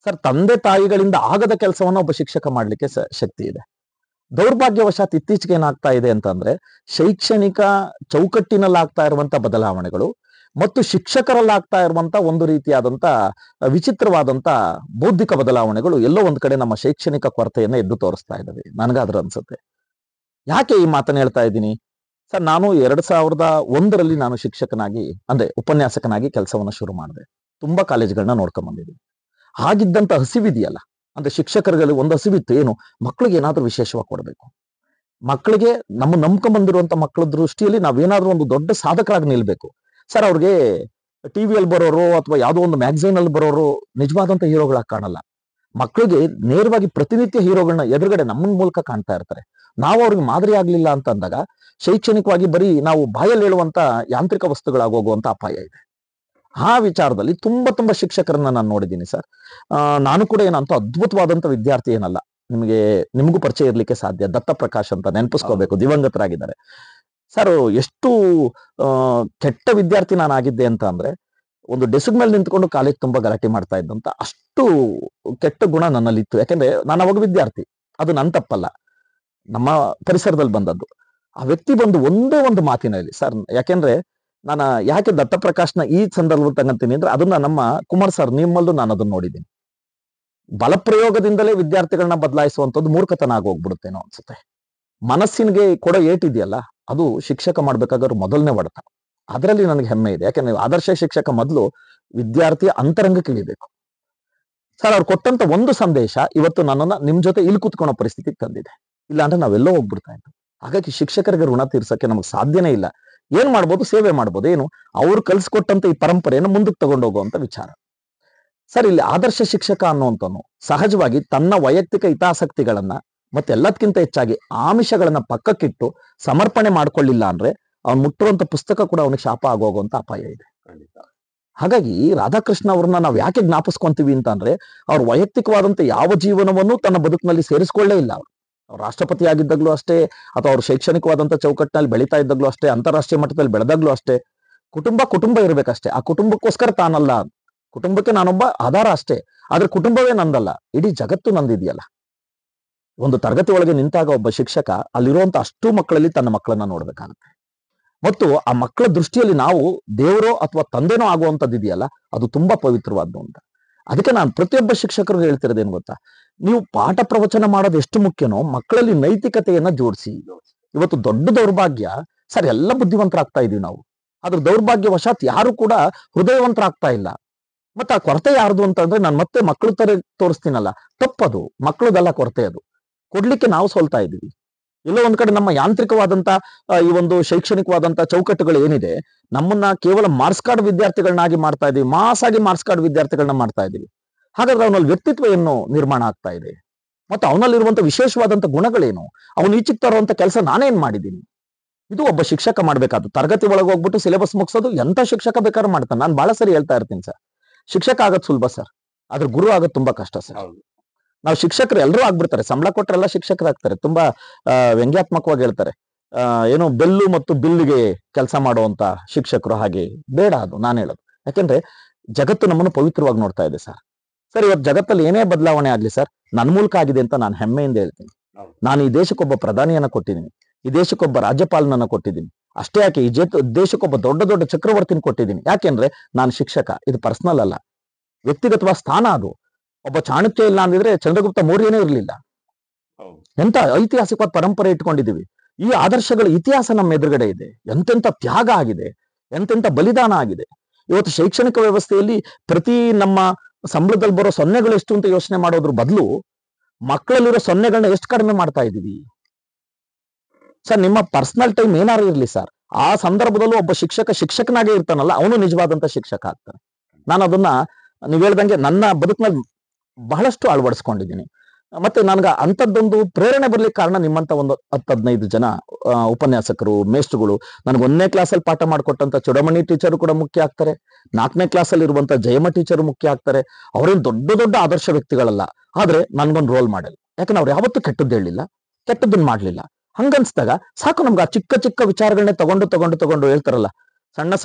ಸರ್. ತಂದೆ ತಾಯಿಗಳಿಂದ ಆಗದ ಕೆಲಸವನ್ನ ಒಬ್ಬ ಶಿಕ್ಷಕ ಮಾಡ್ಲಿಕ್ಕೆ ಶಕ್ತಿ ಇದೆ. ದೌರ್ಭಾಗ್ಯವಶಾತ್ ಇತ್ತೀಚೆಗೆ ಏನಾಗ್ತಾ ಇದೆ ಅಂತಂದ್ರೆ, ಶೈಕ್ಷಣಿಕ ಚೌಕಟ್ಟಿನಲ್ಲಿ ಆಗ್ತಾ ಇರುವಂತ ಬದಲಾವಣೆಗಳು ಮತ್ತು ಶಿಕ್ಷಕರಲ್ಲಿ ಆಗ್ತಾ ಇರುವಂತ ಒಂದು ರೀತಿಯಾದಂತ ವಿಚಿತ್ರವಾದಂತ ಬೌದ್ಧಿಕ ಬದಲಾವಣೆಗಳು ಎಲ್ಲೋ ಒಂದ್ ಕಡೆ ನಮ್ಮ ಶೈಕ್ಷಣಿಕ ಕೊರತೆಯನ್ನ ಎದ್ದು ತೋರಿಸ್ತಾ ಇದ್ದಾವೆ. ನನಗಾದ್ರೂ ಅನ್ಸುತ್ತೆ. ಯಾಕೆ ಈ ಮಾತನ್ನ ಹೇಳ್ತಾ ಇದ್ದೀನಿ ಸರ್? ನಾನು 2001ರಲ್ಲಿ ನಾನು ಶಿಕ್ಷಕನಾಗಿ ಅಂದ್ರೆ ಉಪನ್ಯಾಸಕನಾಗಿ ಕೆಲಸವನ್ನ ಶುರು ಮಾಡಿದೆ. ತುಂಬಾ ಕಾಲೇಜ್ಗಳನ್ನ ನೋಡ್ಕೊಂಡ್ ಬಂದಿದ್ದೀನಿ. ಹಾಗಿದ್ದಂತ ಹಸಿವಿದೆಯಲ್ಲ, ಅಂದ್ರೆ ಶಿಕ್ಷಕರುಗಳು ಒಂದು ಹಸಿವಿತ್ತು, ಏನು ಮಕ್ಕಳಿಗೆ ಏನಾದ್ರೂ ವಿಶೇಷವಾಗಿ ಕೊಡ್ಬೇಕು. ಮಕ್ಕಳಿಗೆ ನಮ್ಮ ನಂಬ್ಕೊಂಡ್ ಬಂದಿರುವಂತ ಮಕ್ಕಳ ದೃಷ್ಟಿಯಲ್ಲಿ ನಾವೇನಾದ್ರೂ ಒಂದು ದೊಡ್ಡ ಸಾಧಕರಾಗಿ ನಿಲ್ಬೇಕು ಸರ್. ಅವ್ರಿಗೆ ಟಿವಿಯಲ್ಲಿ ಬರೋರು ಅಥವಾ ಯಾವುದೋ ಒಂದು ಮ್ಯಾಗಝೈನ್ ಅಲ್ಲಿ ಬರೋರು ನಿಜವಾದಂತ ಹೀರೋಗಳಾಗಿ ಕಾಣಲ್ಲ. ಮಕ್ಕಳಿಗೆ ನೇರವಾಗಿ ಪ್ರತಿನಿತ್ಯ ಹೀರೋಗಳನ್ನ ಎದುರುಗಡೆ ನಮ್ಮ ಮೂಲಕ ಕಾಣ್ತಾ ಇರ್ತಾರೆ. ನಾವು ಅವ್ರಿಗೆ ಮಾದರಿ ಆಗ್ಲಿಲ್ಲ ಅಂತ ಅಂದಾಗ ಶೈಕ್ಷಣಿಕವಾಗಿ ಬರೀ ನಾವು ಬಾಯಲ್ಲಿ ಹೇಳುವಂತ ಯಾಂತ್ರಿಕ ವಸ್ತುಗಳಾಗೋಗುವಂತ ಅಪಾಯ ಇದೆ. ಆ ವಿಚಾರದಲ್ಲಿ ತುಂಬಾ ಶಿಕ್ಷಕರನ್ನ ನಾನು ನೋಡಿದ್ದೀನಿ ಸರ್. ನಾನು ಕೂಡ ಏನಂತ ಅದ್ಭುತವಾದಂತ ವಿದ್ಯಾರ್ಥಿ ಏನಲ್ಲ. ನಿಮಗೂ ಪರಿಚಯ ಇರ್ಲಿಕ್ಕೆ ಸಾಧ್ಯ. ದತ್ತ ಪ್ರಕಾಶ್ ಅಂತ ನೆನಪಿಸ್ಕೋಬೇಕು, ದಿವಂಗತರಾಗಿದ್ದಾರೆ ಸರ್. ಎಷ್ಟು ಕೆಟ್ಟ ವಿದ್ಯಾರ್ಥಿ ನಾನು ಆಗಿದ್ದೆ ಅಂತ ಅಂದ್ರೆ, ಒಂದು ಡೆಸ್ಕ್ ಮೇಲೆ ನಿಂತ್ಕೊಂಡು ಕಾಲೇಜ್ ತುಂಬಾ ಗಲಾಟೆ ಮಾಡ್ತಾ ಇದ್ದಂತ ಅಷ್ಟು ಕೆಟ್ಟ ಗುಣ ನನ್ನಲ್ಲಿ ಇತ್ತು. ಯಾಕೆಂದ್ರೆ ನಾನು ಅವಾಗ ವಿದ್ಯಾರ್ಥಿ, ಅದು ನನ್ನ ತಪ್ಪಲ್ಲ, ನಮ್ಮ ಪರಿಸರದಲ್ಲಿ ಬಂದದ್ದು. ಆ ವ್ಯಕ್ತಿ ಬಂದು ಒಂದೇ ಒಂದು ಮಾತಿನಲ್ಲಿ ಸರ್, ಯಾಕೆಂದ್ರೆ ನಾನು ಯಾಕೆ ದತ್ತ ಪ್ರಕಾಶ್ನ ಈ ಸಂದರ್ಭದಲ್ಲಿ ತಗಂತೀನಿ ಅಂದ್ರೆ, ಅದನ್ನ ನಮ್ಮ ಕುಮಾರ್ ಸರ್ ನಿಮ್ಮಲ್ಲೂ ನಾನು ಅದನ್ನ ನೋಡಿದ್ದೀನಿ. ಬಲಪ್ರಯೋಗದಿಂದಲೇ ವಿದ್ಯಾರ್ಥಿಗಳನ್ನ ಬದಲಾಯಿಸುವಂತದ್ದು ಮೂರ್ಖತನ ಆಗೋಗ್ಬಿಡುತ್ತೇನೋ ಅನ್ಸುತ್ತೆ. ಮನಸ್ಸಿನಿಗೆ ಕೊಡೋ ಏಟಿದೆಯಲ್ಲ, ಅದು ಶಿಕ್ಷಕ ಮಾಡ್ಬೇಕಾದ್ರೆ ಮೊದಲನೇ ಹೊಡೆತ. ಅದರಲ್ಲಿ ನನಗೆ ಹೆಮ್ಮೆ ಇದೆ. ಯಾಕಂದ್ರೆ ಆದರ್ಶ ಶಿಕ್ಷಕ ಮೊದಲು ವಿದ್ಯಾರ್ಥಿಯ ಅಂತರಂಗಕ್ಕೆ ಇಳಿಬೇಕು ಸರ್. ಅವ್ರು ಕೊಟ್ಟಂತ ಒಂದು ಸಂದೇಶ ಇವತ್ತು ನನ್ನನ್ನ ನಿಮ್ ಜೊತೆ ಇಲ್ಲಿ ಕೂತ್ಕೊಳ್ಳೋ ಪರಿಸ್ಥಿತಿಗೆ ತಂದಿದೆ. ಇಲ್ಲ ಅಂದ್ರೆ ನಾವೆಲ್ಲೋ ಹೋಗ್ಬಿಡ್ತಾ ಇತ್ತು. ಹಾಗಾಗಿ ಶಿಕ್ಷಕರಿಗೆ ಋಣ ತೀರ್ಸಕ್ಕೆ ನಮಗೆ ಸಾಧ್ಯನೇ ಇಲ್ಲ. ಏನ್ ಮಾಡ್ಬೋದು, ಸೇವೆ ಮಾಡ್ಬೋದು. ಏನು, ಅವ್ರು ಕಲ್ಸ್ಕೊಟ್ಟಂತ ಈ ಪರಂಪರೆಯನ್ನು ಮುಂದಕ್ಕೆ ತಗೊಂಡು ಹೋಗುವಂತ ವಿಚಾರ ಸರ್. ಇಲ್ಲಿ ಆದರ್ಶ ಶಿಕ್ಷಕ ಅನ್ನುವಂಥವನು ಸಹಜವಾಗಿ ತನ್ನ ವೈಯಕ್ತಿಕ ಹಿತಾಸಕ್ತಿಗಳನ್ನ ಮತ್ತೆ ಎಲ್ಲದಕ್ಕಿಂತ ಹೆಚ್ಚಾಗಿ ಆಮಿಷಗಳನ್ನ ಪಕ್ಕಕ್ಕಿಟ್ಟು ಸಮರ್ಪಣೆ ಮಾಡ್ಕೊಳ್ಳಿಲ್ಲ ಅಂದ್ರೆ ಅವ್ನು ಮುಟ್ಟುವಂತ ಪುಸ್ತಕ ಕೂಡ ಅವನಿಗೆ ಶಾಪ ಆಗೋಗುವಂತ ಅಪಾಯ ಇದೆ. ಹಾಗಾಗಿ ರಾಧಾಕೃಷ್ಣ ಅವ್ರನ್ನ ನಾವು ಯಾಕೆ ಜ್ಞಾಪಿಸ್ಕೊಂತೀವಿ ಅಂತ ಅಂದ್ರೆ, ಅವ್ರ ವೈಯಕ್ತಿಕವಾದಂತ ಯಾವ ಜೀವನವನ್ನು ತನ್ನ ಬದುಕಿನಲ್ಲಿ ಸೇರಿಸ್ಕೊಳ್ಳೇ ಇಲ್ಲ. ಅವ್ರು ರಾಷ್ಟ್ರಪತಿ ಆಗಿದ್ದಾಗ್ಲೂ ಅಷ್ಟೇ, ಅಥವಾ ಅವ್ರು ಶೈಕ್ಷಣಿಕವಾದಂತ ಚೌಕಟ್ಟಿನಲ್ಲಿ ಬೆಳೀತಾ ಇದ್ದಾಗ್ಲೂ ಅಷ್ಟೇ, ಅಂತಾರಾಷ್ಟ್ರೀಯ ಮಟ್ಟದಲ್ಲಿ ಬೆಳೆದಾಗ್ಲೂ ಅಷ್ಟೇ, ಕುಟುಂಬ ಇರ್ಬೇಕಷ್ಟೇ. ಆ ಕುಟುಂಬಕ್ಕೋಸ್ಕರ ತಾನಲ್ಲ, ಕುಟುಂಬಕ್ಕೆ ನಾನೊಬ್ಬ ಆಧಾರ ಅಷ್ಟೇ. ಆದ್ರೆ ಕುಟುಂಬವೇ ನಂದಲ್ಲ, ಇಡೀ ಜಗತ್ತು ನಂದಿದೆಯಲ್ಲ. ಒಂದು ತರಗತಿ ಒಳಗೆ ನಿಂತಾಗ ಒಬ್ಬ ಶಿಕ್ಷಕ ಅಲ್ಲಿರುವಂತ ಅಷ್ಟು ಮಕ್ಕಳಲ್ಲಿ ತನ್ನ ಮಕ್ಕಳನ್ನ ನೋಡ್ಬೇಕಾಗುತ್ತೆ. ಮತ್ತು ಆ ಮಕ್ಕಳ ದೃಷ್ಟಿಯಲ್ಲಿ ನಾವು ದೇವರೋ ಅಥವಾ ತಂದೆನೋ ಆಗುವಂಥದ್ದು ಇದೆಯಲ್ಲ, ಅದು ತುಂಬಾ ಪವಿತ್ರವಾದ್ದು ಅಂತ. ಅದಕ್ಕೆ ನಾನು ಪ್ರತಿಯೊಬ್ಬ ಶಿಕ್ಷಕರು ಹೇಳ್ತಿರೋದೇನು ಗೊತ್ತಾ, ನೀವು ಪಾಠ ಪ್ರವಚನ ಮಾಡೋದು ಎಷ್ಟು ಮುಖ್ಯನೋ ಮಕ್ಕಳಲ್ಲಿ ನೈತಿಕತೆಯನ್ನ ಜೋಡಿಸಿ. ಇವತ್ತು ದೊಡ್ಡ ದೌರ್ಭಾಗ್ಯ ಸರ್, ಎಲ್ಲ ಬುದ್ಧಿವಂತರಾಗ್ತಾ ಇದೀವಿ ನಾವು, ಆದ್ರೆ ದೌರ್ಭಾಗ್ಯವಶಾತ್ ಯಾರು ಕೂಡ ಹೃದಯವಂತರಾಗ್ತಾ ಇಲ್ಲ. ಮತ್ತೆ ಆ ಕೊರತೆ ಯಾರ್ದು ಅಂತಂದ್ರೆ, ನಾನು ಮತ್ತೆ ಮಕ್ಕಳು ತರ ತೋರಿಸ್ತೀನಲ್ಲ, ತಪ್ಪದು, ಮಕ್ಕಳದಲ್ಲ ಕೊರತೆ, ಅದು ಕೊಡ್ಲಿಕ್ಕೆ ನಾವು ಸೋಲ್ತಾ ಇದೀವಿ. ಎಲ್ಲೋ ಒಂದ್ ಕಡೆ ನಮ್ಮ ಯಾಂತ್ರಿಕವಾದಂತ ಈ ಒಂದು ಶೈಕ್ಷಣಿಕವಾದಂತ ಚೌಕಟ್ಟುಗಳು ಏನಿದೆ, ನಮ್ಮನ್ನ ಕೇವಲ ಮಾರ್ಕ್ಸ್ ಕಾರ್ಡ್ ವಿದ್ಯಾರ್ಥಿಗಳನ್ನಾಗಿ ಮಾಡ್ತಾ ಇದೀವಿ, ಮಾಸಾಗಿ ಮಾರ್ಕ್ಸ್ ಕಾರ್ಡ್ ವಿದ್ಯಾರ್ಥಿಗಳನ್ನ ಮಾಡ್ತಾ ಇದೀವಿ. ಹಾಗಾದ್ರೆ ಅವನಲ್ಲಿ ವ್ಯಕ್ತಿತ್ವ ಏನು ನಿರ್ಮಾಣ ಆಗ್ತಾ ಇದೆ, ಮತ್ತೆ ಅವನಲ್ಲಿರುವಂತ ವಿಶೇಷವಾದಂತ ಗುಣಗಳೇನು, ಅವನು ಈಚೆಗೆ ತರುವಂತ ಕೆಲಸ ನಾನೇನ್ ಮಾಡಿದ್ದೀನಿ? ಇದು ಒಬ್ಬ ಶಿಕ್ಷಕ ಮಾಡ್ಬೇಕಾದ್ದು. ತರಗತಿ ಒಳಗೆ ಹೋಗ್ಬಿಟ್ಟು ಸಿಲೆಬಸ್ ಮುಗಿಸೋದು ಎಂತ ಶಿಕ್ಷಕ ಬೇಕಾದ್ರೂ ಮಾಡ್ತಾನೆ. ನಾನು ಬಹಳ ಸರಿ ಹೇಳ್ತಾ ಇರ್ತೀನಿ ಸರ್, ಶಿಕ್ಷಕ ಆಗೋದು ಸುಲಭ ಸರ್, ಆದ್ರೆ ಗುರು ಆಗೋದು ತುಂಬಾ ಕಷ್ಟ ಸರ್. ನಾವು ಶಿಕ್ಷಕರು ಎಲ್ಲರೂ ಆಗ್ಬಿಡ್ತಾರೆ, ಸಂಬಳ ಕೊಟ್ಟರೆಲ್ಲ ಶಿಕ್ಷಕರಾಗ್ತಾರೆ. ತುಂಬಾ ವ್ಯಂಗ್ಯಾತ್ಮಕವಾಗಿ ಹೇಳ್ತಾರೆ, ಏನು ಬೆಲ್ಲು ಮತ್ತು ಬಿಲ್ಲಿಗೆ ಕೆಲಸ ಮಾಡುವಂತ ಶಿಕ್ಷಕರು. ಹಾಗೆ ಬೇಡ, ಅದು ನಾನು ಹೇಳೋದು. ಯಾಕೆಂದ್ರೆ ಜಗತ್ತು ನಮ್ಮನ್ನು ಪವಿತ್ರವಾಗಿ ನೋಡ್ತಾ ಇದೆ ಸರ್. ಸರ್, ಇವತ್ತು ಜಗತ್ತಲ್ಲಿ ಏನೇ ಬದಲಾವಣೆ ಆಗ್ಲಿ ಸರ್, ನನ್ನ ಮೂಲಕ ಆಗಿದೆ ಅಂತ ನಾನು ಹೆಮ್ಮೆಯಿಂದ ಹೇಳ್ತೀನಿ. ನಾನು ಈ ದೇಶಕ್ಕೊಬ್ಬ ಪ್ರಧಾನಿಯನ್ನ ಕೊಟ್ಟಿದ್ದೀನಿ, ಈ ದೇಶಕ್ಕೊಬ್ಬ ರಾಜ್ಯಪಾಲನನ್ನ ಕೊಟ್ಟಿದ್ದೀನಿ. ಅಷ್ಟೇ ಯಾಕೆ, ಈ ದೇಶಕ್ಕೊಬ್ಬ ದೊಡ್ಡ ಚಕ್ರವರ್ತಿನ ಕೊಟ್ಟಿದ್ದೀನಿ. ಯಾಕೆಂದ್ರೆ ನಾನು ಶಿಕ್ಷಕ. ಇದು ಪರ್ಸನಲ್ ಅಲ್ಲ, ವ್ಯಕ್ತಿಗತವಾದ ಸ್ಥಾನ ಅದು. ಒಬ್ಬ ಚಾಣಕ್ಯ ಇಲ್ಲ ಅಂದಿದ್ರೆ ಚಂದ್ರಗುಪ್ತ ಮೌರ್ಯನೇ ಇರಲಿಲ್ಲ. ಎಂತ ಐತಿಹಾಸಿಕವಾದ ಪರಂಪರೆ ಇಟ್ಕೊಂಡಿದೀವಿ. ಈ ಆದರ್ಶಗಳ ಇತಿಹಾಸ ನಮ್ಮ ಎದುರುಗಡೆ ಇದೆ. ಎಂತೆಂತ ತ್ಯಾಗ ಆಗಿದೆ, ಎಂತೆಂತ ಬಲಿದಾನ ಆಗಿದೆ. ಇವತ್ತು ಶೈಕ್ಷಣಿಕ ವ್ಯವಸ್ಥೆಯಲ್ಲಿ ಪ್ರತಿ ನಮ್ಮ ಸಂಬಳದಲ್ಲಿ ಬರೋ ಸೊನ್ನೆಗಳು ಎಷ್ಟು ಅಂತ ಯೋಚನೆ ಮಾಡೋದ್ರ ಬದಲು ಮಕ್ಕಳಲ್ಲಿರೋ ಸೊನ್ನೆಗಳನ್ನ ಎಷ್ಟು ಕಡಿಮೆ ಮಾಡ್ತಾ ಇದೀವಿ ಸರ್. ನಿಮ್ಮ ಪರ್ಸನಲ್ ಟೈಮ್ ಏನಾರು ಇರ್ಲಿ ಸರ್, ಆ ಸಂದರ್ಭದಲ್ಲೂ ಒಬ್ಬ ಶಿಕ್ಷಕನಾಗೇ ಇರ್ತಾನಲ್ಲ, ಅವನು ನಿಜವಾದಂತ ಶಿಕ್ಷಕ ಆಗ್ತಾನೆ. ನಾನು ಅದನ್ನ ನೀವ್ ಹೇಳ್ದಂಗೆ ನನ್ನ ಬದುಕಿನಲ್ಲಿ ಬಹಳಷ್ಟು ಅಳವಡಿಸ್ಕೊಂಡಿದ್ದೀನಿ. ಮತ್ತೆ ನನ್ಗೆ ಅಂಥದ್ದೊಂದು ಪ್ರೇರಣೆ ಬರ್ಲಿಕ್ಕೆ ಕಾರಣ ನಿಮ್ಮಂತ ಒಂದು 10-15 ಜನ ಉಪನ್ಯಾಸಕರು, ಮೇಷ್ಟ್ರುಗಳು. ನನಗೆ 1ನೇ ಕ್ಲಾಸಲ್ಲಿ ಪಾಠ ಮಾಡಿಕೊಟ್ಟಂತ ಚುಡಮಣಿ ಟೀಚರು ಕೂಡ ಮುಖ್ಯ ಆಗ್ತಾರೆ. 4ನೇ ಕ್ಲಾಸಲ್ಲಿ ಇರುವಂತ ಜಯಮ್ಮ ಟೀಚರು ಮುಖ್ಯ ಆಗ್ತಾರೆ. ಅವರೇನು ದೊಡ್ಡ ಆದರ್ಶ ವ್ಯಕ್ತಿಗಳಲ್ಲ, ಆದ್ರೆ ನನ್ಗೊಂದು ರೋಲ್ ಮಾಡೆಲ್. ಯಾಕಂದ್ರೆ ಅವ್ರು ಯಾವತ್ತೂ ಕೆಟ್ಟದ್ದು ಹೇಳಿಲ್ಲ, ಕೆಟ್ಟದ್ದನ್ನ ಮಾಡ್ಲಿಲ್ಲ. ಹಂಗನ್ಸ್ದಾಗ ಸಾಕು ನಮ್ಗೆ ಆ ಚಿಕ್ಕ ವಿಚಾರಗಳನ್ನೇ ತಗೊಂಡು ಹೇಳ್ತಾರಲ್ಲ,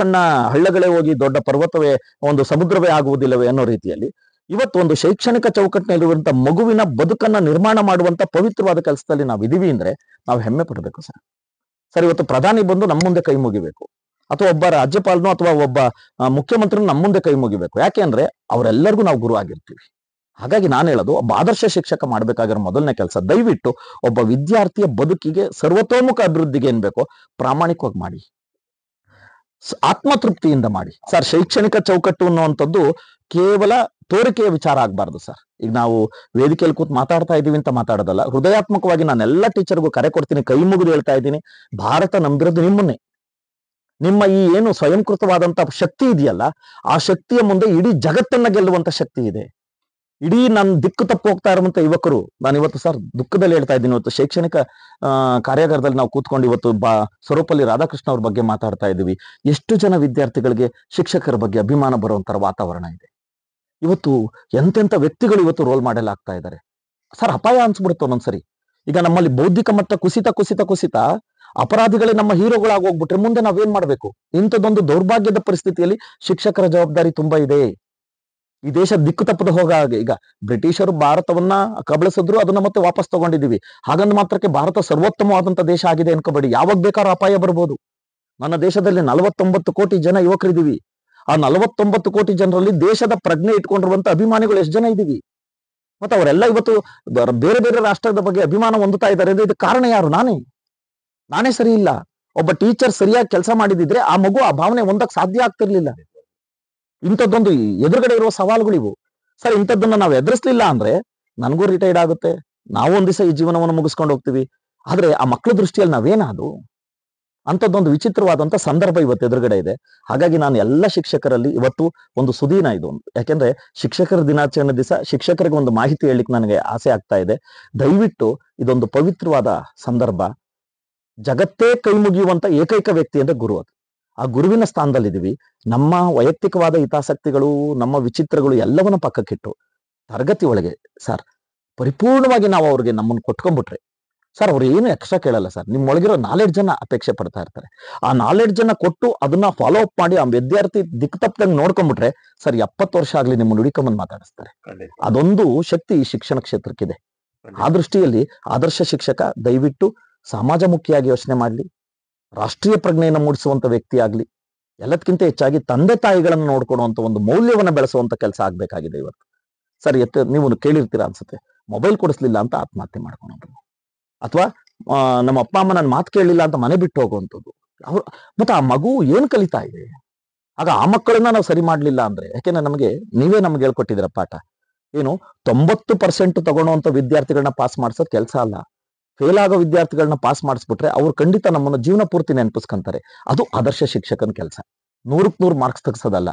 ಸಣ್ಣ ಹಳ್ಳಗಳೇ ಹೋಗಿ ದೊಡ್ಡ ಪರ್ವತವೇ ಒಂದು ಸಮುದ್ರವೇ ಆಗುವುದಿಲ್ಲವೇ ಅನ್ನೋ ರೀತಿಯಲ್ಲಿ ಇವತ್ತು ಒಂದು ಶೈಕ್ಷಣಿಕ ಚೌಕಟ್ಟಿನಲ್ಲಿರುವಂತ ಮಗುವಿನ ಬದುಕನ್ನ ನಿರ್ಮಾಣ ಮಾಡುವಂತ ಪವಿತ್ರವಾದ ಕೆಲಸದಲ್ಲಿ ನಾವು ಇದೀವಿ ಅಂದ್ರೆ ನಾವು ಹೆಮ್ಮೆ ಪಡಬೇಕು ಸರ್. ಸರ್, ಇವತ್ತು ಪ್ರಧಾನಿ ಬಂದು ನಮ್ಮ ಮುಂದೆ ಕೈ ಮುಗಿಬೇಕು, ಅಥವಾ ಒಬ್ಬ ರಾಜ್ಯಪಾಲನೋ ಅಥವಾ ಒಬ್ಬ ಮುಖ್ಯಮಂತ್ರಿನೂ ನಮ್ಮ ಮುಂದೆ ಕೈ ಮುಗಿಬೇಕು. ಯಾಕೆ ಅಂದ್ರೆ ಅವರೆಲ್ಲರಿಗೂ ನಾವು ಗುರು ಆಗಿರ್ತೀವಿ. ಹಾಗಾಗಿ ನಾನು ಹೇಳೋದು, ಒಬ್ಬ ಆದರ್ಶ ಶಿಕ್ಷಕ ಮಾಡ್ಬೇಕಾಗಿರೋ ಮೊದಲನೇ ಕೆಲಸ, ದಯವಿಟ್ಟು ಒಬ್ಬ ವಿದ್ಯಾರ್ಥಿಯ ಬದುಕಿಗೆ ಸರ್ವತೋಮುಖ ಅಭಿವೃದ್ಧಿಗೆ ಏನ್ ಬೇಕೋ ಪ್ರಾಮಾಣಿಕವಾಗಿ ಮಾಡಿ, ಆತ್ಮತೃಪ್ತಿಯಿಂದ ಮಾಡಿ ಸರ್. ಶೈಕ್ಷಣಿಕ ಚೌಕಟ್ಟು ಅನ್ನುವಂಥದ್ದು ಕೇವಲ ತೋರಿಕೆಯ ವಿಚಾರ ಆಗ್ಬಾರ್ದು ಸರ್. ಈಗ ನಾವು ವೇದಿಕೆಯಲ್ಲಿ ಕೂತ್ ಮಾತಾಡ್ತಾ ಇದೀವಿ ಅಂತ ಮಾತಾಡೋದಲ್ಲ, ಹೃದಯಾತ್ಮಕವಾಗಿ ನಾನು ಎಲ್ಲ ಟೀಚರ್ಗೂ ಕರೆ ಕೊಡ್ತೀನಿ, ಕೈ ಮುಗಿದು ಹೇಳ್ತಾ ಇದ್ದೀನಿ, ಭಾರತ ನಂಬಿರೋದು ನಿಮ್ಮನ್ನೇ. ನಿಮ್ಮ ಈ ಏನು ಸ್ವಯಂಕೃತವಾದಂತ ಶಕ್ತಿ ಇದೆಯಲ್ಲ, ಆ ಶಕ್ತಿಯ ಮುಂದೆ ಇಡೀ ಜಗತ್ತನ್ನ ಗೆಲ್ಲುವಂತ ಶಕ್ತಿ ಇದೆ. ಇಡೀ ನಾನು ದಿಕ್ಕು ತಪ್ಪು ಹೋಗ್ತಾ ಇರುವಂತ ಯುವಕರು, ನಾನು ಇವತ್ತು ಸರ್ ದುಃಖದಲ್ಲಿ ಹೇಳ್ತಾ ಇದ್ದೀನಿ, ಇವತ್ತು ಶೈಕ್ಷಣಿಕ ಕಾರ್ಯಾಗಾರದಲ್ಲಿ ನಾವು ಕೂತ್ಕೊಂಡು ಇವತ್ತು ಸರ್ವಪಲ್ಲಿ ರಾಧಾಕೃಷ್ಣ ಅವ್ರ ಬಗ್ಗೆ ಮಾತಾಡ್ತಾ ಇದ್ದೀವಿ. ಎಷ್ಟು ಜನ ವಿದ್ಯಾರ್ಥಿಗಳಿಗೆ ಶಿಕ್ಷಕರ ಬಗ್ಗೆ ಅಭಿಮಾನ ಬರುವಂತರ ವಾತಾವರಣ ಇದೆ. ಇವತ್ತು ಎಂತೆಂಥ ವ್ಯಕ್ತಿಗಳು ಇವತ್ತು ರೋಲ್ ಮಾಡೆಲ್ ಆಗ್ತಾ ಇದ್ದಾರೆ ಸರ್. ಅಪಾಯ ಅನ್ಸ್ಬಿಡುತ್ತೆ ಒಂದೊಂದ್ಸರಿ. ಈಗ ನಮ್ಮಲ್ಲಿ ಬೌದ್ಧಿಕ ಮಟ್ಟ ಕುಸಿತ ಅಪರಾಧಿಗಳೇ ನಮ್ಮ ಹೀರೋಗಳಾಗಿ ಹೋಗ್ಬಿಟ್ರೆ ಮುಂದೆ ನಾವೇನ್ ಮಾಡ್ಬೇಕು? ಇಂಥದ್ದೊಂದು ದೌರ್ಭಾಗ್ಯದ ಪರಿಸ್ಥಿತಿಯಲ್ಲಿ ಶಿಕ್ಷಕರ ಜವಾಬ್ದಾರಿ ತುಂಬಾ ಇದೆ. ಈ ದೇಶ ದಿಕ್ಕು ತಪ್ಪದ ಹಾಗೆ ಈಗ ಬ್ರಿಟಿಷರು ಭಾರತವನ್ನ ಕಬಳಿಸಿದ್ರು, ಅದನ್ನ ಮತ್ತೆ ವಾಪಸ್ ತಗೊಂಡಿದೀವಿ. ಹಾಗಂದ ಮಾತ್ರಕ್ಕೆ ಭಾರತ ಸರ್ವೋತ್ತಮವಾದಂತ ದೇಶ ಆಗಿದೆ ಅನ್ಕೋಬೇಡಿ. ಯಾವಾಗ ಬೇಕಾದ್ರೂ ಅಪಾಯ ಬರ್ಬೋದು. ನನ್ನ ದೇಶದಲ್ಲಿ 49 ಕೋಟಿ ಜನ ಯುವಕರಿದ್ದೀವಿ. ಆ 49 ಕೋಟಿ ಜನರಲ್ಲಿ ದೇಶದ ಪ್ರಜ್ಞೆ ಇಟ್ಕೊಂಡಿರುವಂತ ಅಭಿಮಾನಿಗಳು ಎಷ್ಟು ಜನ ಇದ್ದೀವಿ? ಮತ್ತೆ ಅವರೆಲ್ಲ ಇವತ್ತು ಬೇರೆ ಬೇರೆ ರಾಷ್ಟ್ರದ ಬಗ್ಗೆ ಅಭಿಮಾನ ಹೊಂದುತ್ತಾ ಇದ್ದಾರೆ ಅಂದ್ರೆ ಇದಕ್ಕೆ ಕಾರಣ ಯಾರು? ನಾನೇ ಸರಿ ಇಲ್ಲ. ಒಬ್ಬ ಟೀಚರ್ ಸರಿಯಾಗಿ ಕೆಲಸ ಮಾಡಿದಿದ್ರೆ ಆ ಮಗು ಆ ಭಾವನೆ ಹೊಂದಕ್ ಸಾಧ್ಯ ಆಗ್ತಿರ್ಲಿಲ್ಲ. ಇಂಥದ್ದೊಂದು ಎದುರುಗಡೆ ಇರುವ ಸವಾಲುಗಳಿವು ಸರ್. ಇಂಥದ್ದನ್ನ ನಾವು ಎದುರಿಸ್ಲಿಲ್ಲ ಅಂದ್ರೆ ನನಗೂ ರಿಟೈರ್ಡ್ ಆಗುತ್ತೆ, ನಾವು ಒಂದ್ ದಿವಸ ಈ ಜೀವನವನ್ನು ಮುಗಿಸ್ಕೊಂಡು ಹೋಗ್ತೀವಿ. ಆದ್ರೆ ಆ ಮಕ್ಕಳ ದೃಷ್ಟಿಯಲ್ಲಿ ನಾವೇನದು? ಅಂಥದ್ದೊಂದು ವಿಚಿತ್ರವಾದಂತ ಸಂದರ್ಭ ಇವತ್ತು ಎದುರುಗಡೆ ಇದೆ. ಹಾಗಾಗಿ ನಾನು ಎಲ್ಲ ಶಿಕ್ಷಕರಲ್ಲಿ ಇವತ್ತು ಒಂದು ಸುದೀನ ಇದು, ಯಾಕೆಂದ್ರೆ ಶಿಕ್ಷಕರ ದಿನಾಚರಣೆ ದಿವಸ ಶಿಕ್ಷಕರಿಗೆ ಒಂದು ಮಾಹಿತಿ ಹೇಳಲಿಕ್ಕೆ ನನಗೆ ಆಸೆ ಆಗ್ತಾ ಇದೆ. ದಯವಿಟ್ಟು ಇದೊಂದು ಪವಿತ್ರವಾದ ಸಂದರ್ಭ. ಜಗತ್ತೇ ಕೈ ಮುಗಿಯುವಂತ ಏಕೈಕ ವ್ಯಕ್ತಿ ಅಂದ್ರೆ ಗುರು. ಅದು ಆ ಗುರುವಿನ ಸ್ಥಾನದಲ್ಲಿದ್ದೀವಿ. ನಮ್ಮ ವೈಯಕ್ತಿಕವಾದ ಹಿತಾಸಕ್ತಿಗಳು, ನಮ್ಮ ವಿಚಿತ್ರಗಳು ಎಲ್ಲವನ್ನ ಪಕ್ಕಕ್ಕಿಟ್ಟು ತರಗತಿ ಒಳಗೆ ಸರ್ ಪರಿಪೂರ್ಣವಾಗಿ ನಾವು ಅವ್ರಿಗೆ ನಮ್ಮನ್ನು ಕೊಟ್ಕೊಂಡ್ಬಿಟ್ರೆ ಸರ್, ಅವ್ರು ಏನು ಎಕ್ಸ್ಟ್ರಾ ಕೇಳಲ್ಲ ಸರ್. ನಿಮ್ಮೊಳಗಿರೋ ನಾಲೆಡ್ಜ್ ಅನ್ನ ಅಪೇಕ್ಷೆ ಪಡ್ತಾ ಇರ್ತಾರೆ. ಆ ನಾಲೆಡ್ಜ್ ಅನ್ನ ಕೊಟ್ಟು ಅದನ್ನ ಫಾಲೋ ಅಪ್ ಮಾಡಿ ಆ ವಿದ್ಯಾರ್ಥಿ ದಿಕ್ಕು ತಪ್ಪದಂಗೆ ನೋಡ್ಕೊಂಡ್ಬಿಟ್ರೆ ಸರ್ 70 ವರ್ಷ ಆಗ್ಲಿ ನಿಮ್ಮ ನುಡಿಕೊಂಬಂದು ಮಾತಾಡಿಸ್ತಾರೆ. ಅದೊಂದು ಶಕ್ತಿ ಈ ಶಿಕ್ಷಣ ಕ್ಷೇತ್ರಕ್ಕಿದೆ. ಆ ದೃಷ್ಟಿಯಲ್ಲಿ ಆದರ್ಶ ಶಿಕ್ಷಕ ದಯವಿಟ್ಟು ಸಮಾಜಮುಖಿಯಾಗಿ ಯೋಚನೆ ಮಾಡ್ಲಿ, ರಾಷ್ಟ್ರೀಯ ಪ್ರಜ್ಞೆಯನ್ನು ಮೂಡಿಸುವಂತ ವ್ಯಕ್ತಿ ಆಗ್ಲಿ, ಎಲ್ಲದಕ್ಕಿಂತ ಹೆಚ್ಚಾಗಿ ತಂದೆ ತಾಯಿಗಳನ್ನು ನೋಡ್ಕೊಡುವಂತ ಒಂದು ಮೌಲ್ಯವನ್ನ ಬೆಳೆಸುವಂತ ಕೆಲಸ ಆಗ್ಬೇಕಾಗಿದೆ ಇವತ್ತು ಸರ್. ನೀವು ಕೇಳಿರ್ತೀರಾ ಅನ್ಸುತ್ತೆ, ಮೊಬೈಲ್ ಕೊಡಿಸ್ಲಿಲ್ಲ ಅಂತ ಆತ್ಮಹತ್ಯೆ ಮಾಡ್ಕೊಳೋದು, ಅಥವಾ ನಮ್ಮ ಅಪ್ಪ ಅಮ್ಮ ನನ್ನ ಮಾತು ಕೇಳಲಿಲ್ಲ ಅಂತ ಮನೆ ಬಿಟ್ಟು ಹೋಗುವಂಥದ್ದು. ಮತ್ತೆ ಆ ಮಗು ಏನ್ ಕಲಿತಾ ಇದೆ? ಆಗ ಆ ಮಕ್ಕಳನ್ನ ನಾವು ಸರಿ ಮಾಡ್ಲಿಲ್ಲ ಅಂದ್ರೆ, ಯಾಕೆಂದ್ರೆ ನೀವೇ ನಮ್ಗೆ ಹೇಳ್ಕೊಟ್ಟಿದ್ದೀರ ಪಾಠ ಏನು, 90% ತಗೊಳ್ಳುವಂತ ವಿದ್ಯಾರ್ಥಿಗಳನ್ನ ಪಾಸ್ ಮಾಡ್ಸೋದ್ ಕೆಲಸ ಅಲ್ಲ. ಫೇಲ್ ಆಗೋ ವಿದ್ಯಾರ್ಥಿಗಳನ್ನ ಪಾಸ್ ಮಾಡಿಸ್ಬಿಟ್ರೆ ಅವ್ರು ಖಂಡಿತ ನಮ್ಮನ್ನ ಜೀವನ ಪೂರ್ತಿ ನೆನಪಿಸ್ಕೊಂತಾರೆ. ಅದು ಆದರ್ಶ ಶಿಕ್ಷಕನ ಕೆಲಸ. 100ಕ್ಕೆ 100 ಮಾರ್ಕ್ಸ್ ತೆಗ್ಸೋದಲ್ಲ.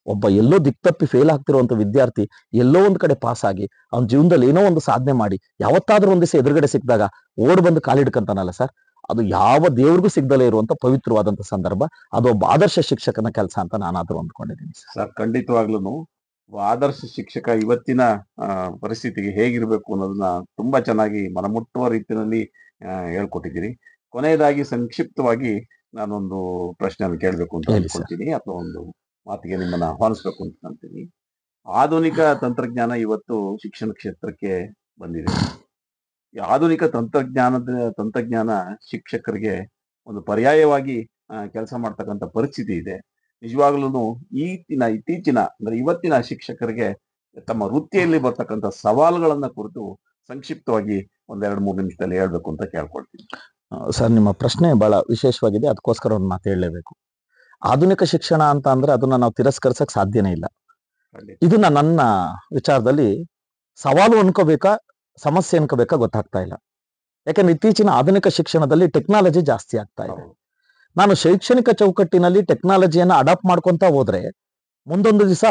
ಒಬ್ಬ ಎಲ್ಲೋ ದಿಕ್ತಪ್ಪಿ ಫೇಲ್ ಆಗ್ತಿರುವಂತ ವಿದ್ಯಾರ್ಥಿ ಎಲ್ಲೋ ಒಂದ್ ಕಡೆ ಪಾಸ್ ಆಗಿ ಅವ್ನ ಜೀವನದಲ್ಲಿ ಏನೋ ಒಂದು ಸಾಧನೆ ಮಾಡಿ ಯಾವತ್ತಾದ್ರೂ ಒಂದ್ ದಿವಸ ಎದುರುಗಡೆ ಸಿಕ್ಕಿದಾಗ ಓಡ್ ಬಂದು ಕಾಲಿಡ್ಕಂತಾನಲ್ಲ ಸರ್, ಅದು ಯಾವ ದೇವ್ರಿಗೂ ಸಿಗ್ದಲೇ ಇರುವಂತ ಪವಿತ್ರವಾದಂತ ಸಂದರ್ಭ. ಅದು ಒಬ್ಬ ಆದರ್ಶ ಶಿಕ್ಷಕನ ಕೆಲಸ ಅಂತ ನಾನಾದ್ರೂ ಅಂದ್ಕೊಂಡಿದ್ದೀನಿ ಸರ್. ಖಂಡಿತವಾಗ್ಲೂ ಆದರ್ಶ ಶಿಕ್ಷಕ ಇವತ್ತಿನ ಪರಿಸ್ಥಿತಿಗೆ ಹೇಗಿರ್ಬೇಕು ಅನ್ನೋದನ್ನ ತುಂಬಾ ಚೆನ್ನಾಗಿ ಮನಮುಟ್ಟುವ ರೀತಿಯಲ್ಲಿ ಹೇಳ್ಕೊಟ್ಟಿದ್ದೀರಿ. ಕೊನೆಯದಾಗಿ ಸಂಕ್ಷಿಪ್ತವಾಗಿ ನಾನೊಂದು ಪ್ರಶ್ನೆಯನ್ನು ಕೇಳಬೇಕು ಅಂತ ಅನ್ಕೊಳ್ತೀನಿ, ಅಥವಾ ಒಂದು ಮಾತಿಗೆ ನಿಮ್ಮನ್ನ ಆಹ್ವಾನಿಸ್ಬೇಕು ಅಂತ ಅಂತೀನಿ. ಆಧುನಿಕ ತಂತ್ರಜ್ಞಾನ ಇವತ್ತು ಶಿಕ್ಷಣ ಕ್ಷೇತ್ರಕ್ಕೆ ಬಂದಿದೆ. ಈ ಆಧುನಿಕ ತಂತ್ರಜ್ಞಾನ ಶಿಕ್ಷಕರಿಗೆ ಒಂದು ಪರ್ಯಾಯವಾಗಿ ಕೆಲಸ ಮಾಡ್ತಕ್ಕಂಥ ಪರಿಸ್ಥಿತಿ ಇದೆ. ನಿಜವಾಗ್ಲೂ ಇತ್ತೀಚಿನ ಅಂದ್ರೆ ಇವತ್ತಿನ ಶಿಕ್ಷಕರಿಗೆ ತಮ್ಮ ವೃತ್ತಿಯಲ್ಲಿ ಬರ್ತಕ್ಕಂಥ ಸವಾಲುಗಳನ್ನ ಕುರಿತು ಸಂಕ್ಷಿಪ್ತವಾಗಿ 1-2-3 ನಿಮಿಷದಲ್ಲಿ ಹೇಳ್ಬೇಕು ಅಂತ ಕೇಳ್ಕೊಳ್ತೀನಿ ಸರ್. ನಿಮ್ಮ ಪ್ರಶ್ನೆ ಬಹಳ ವಿಶೇಷವಾಗಿದೆ, ಅದಕ್ಕೋಸ್ಕರ ಒಂದು ಮಾತು ಹೇಳಲೇಬೇಕು. ಆಧುನಿಕ ಶಿಕ್ಷಣ ಅಂತ ಅಂದ್ರೆ ಅದನ್ನ ನಾವು ತಿರಸ್ಕರಿಸಕ್ ಸಾಧ್ಯನೇ ಇಲ್ಲ. ಇದನ್ನ ನನ್ನ ವಿಚಾರದಲ್ಲಿ ಸವಾಲು ಅನ್ಕೋಬೇಕಾ ಸಮಸ್ಯೆ ಅನ್ಕೋಬೇಕಾ ಗೊತ್ತಾಗ್ತಾ ಇಲ್ಲ. ಯಾಕಂದ್ರೆ ಇತ್ತೀಚಿನ ಆಧುನಿಕ ಶಿಕ್ಷಣದಲ್ಲಿ ಟೆಕ್ನಾಲಜಿ ಜಾಸ್ತಿ ಆಗ್ತಾ ಇದೆ. ನಾನು ಶೈಕ್ಷಣಿಕ ಚೌಕಟ್ಟಿನಲ್ಲಿ ಟೆಕ್ನಾಲಜಿಯನ್ನ ಅಡಾಪ್ಟ್ ಮಾಡ್ಕೊಂತ ಹೋದ್ರೆ ಮುಂದೊಂದು ದಿವಸ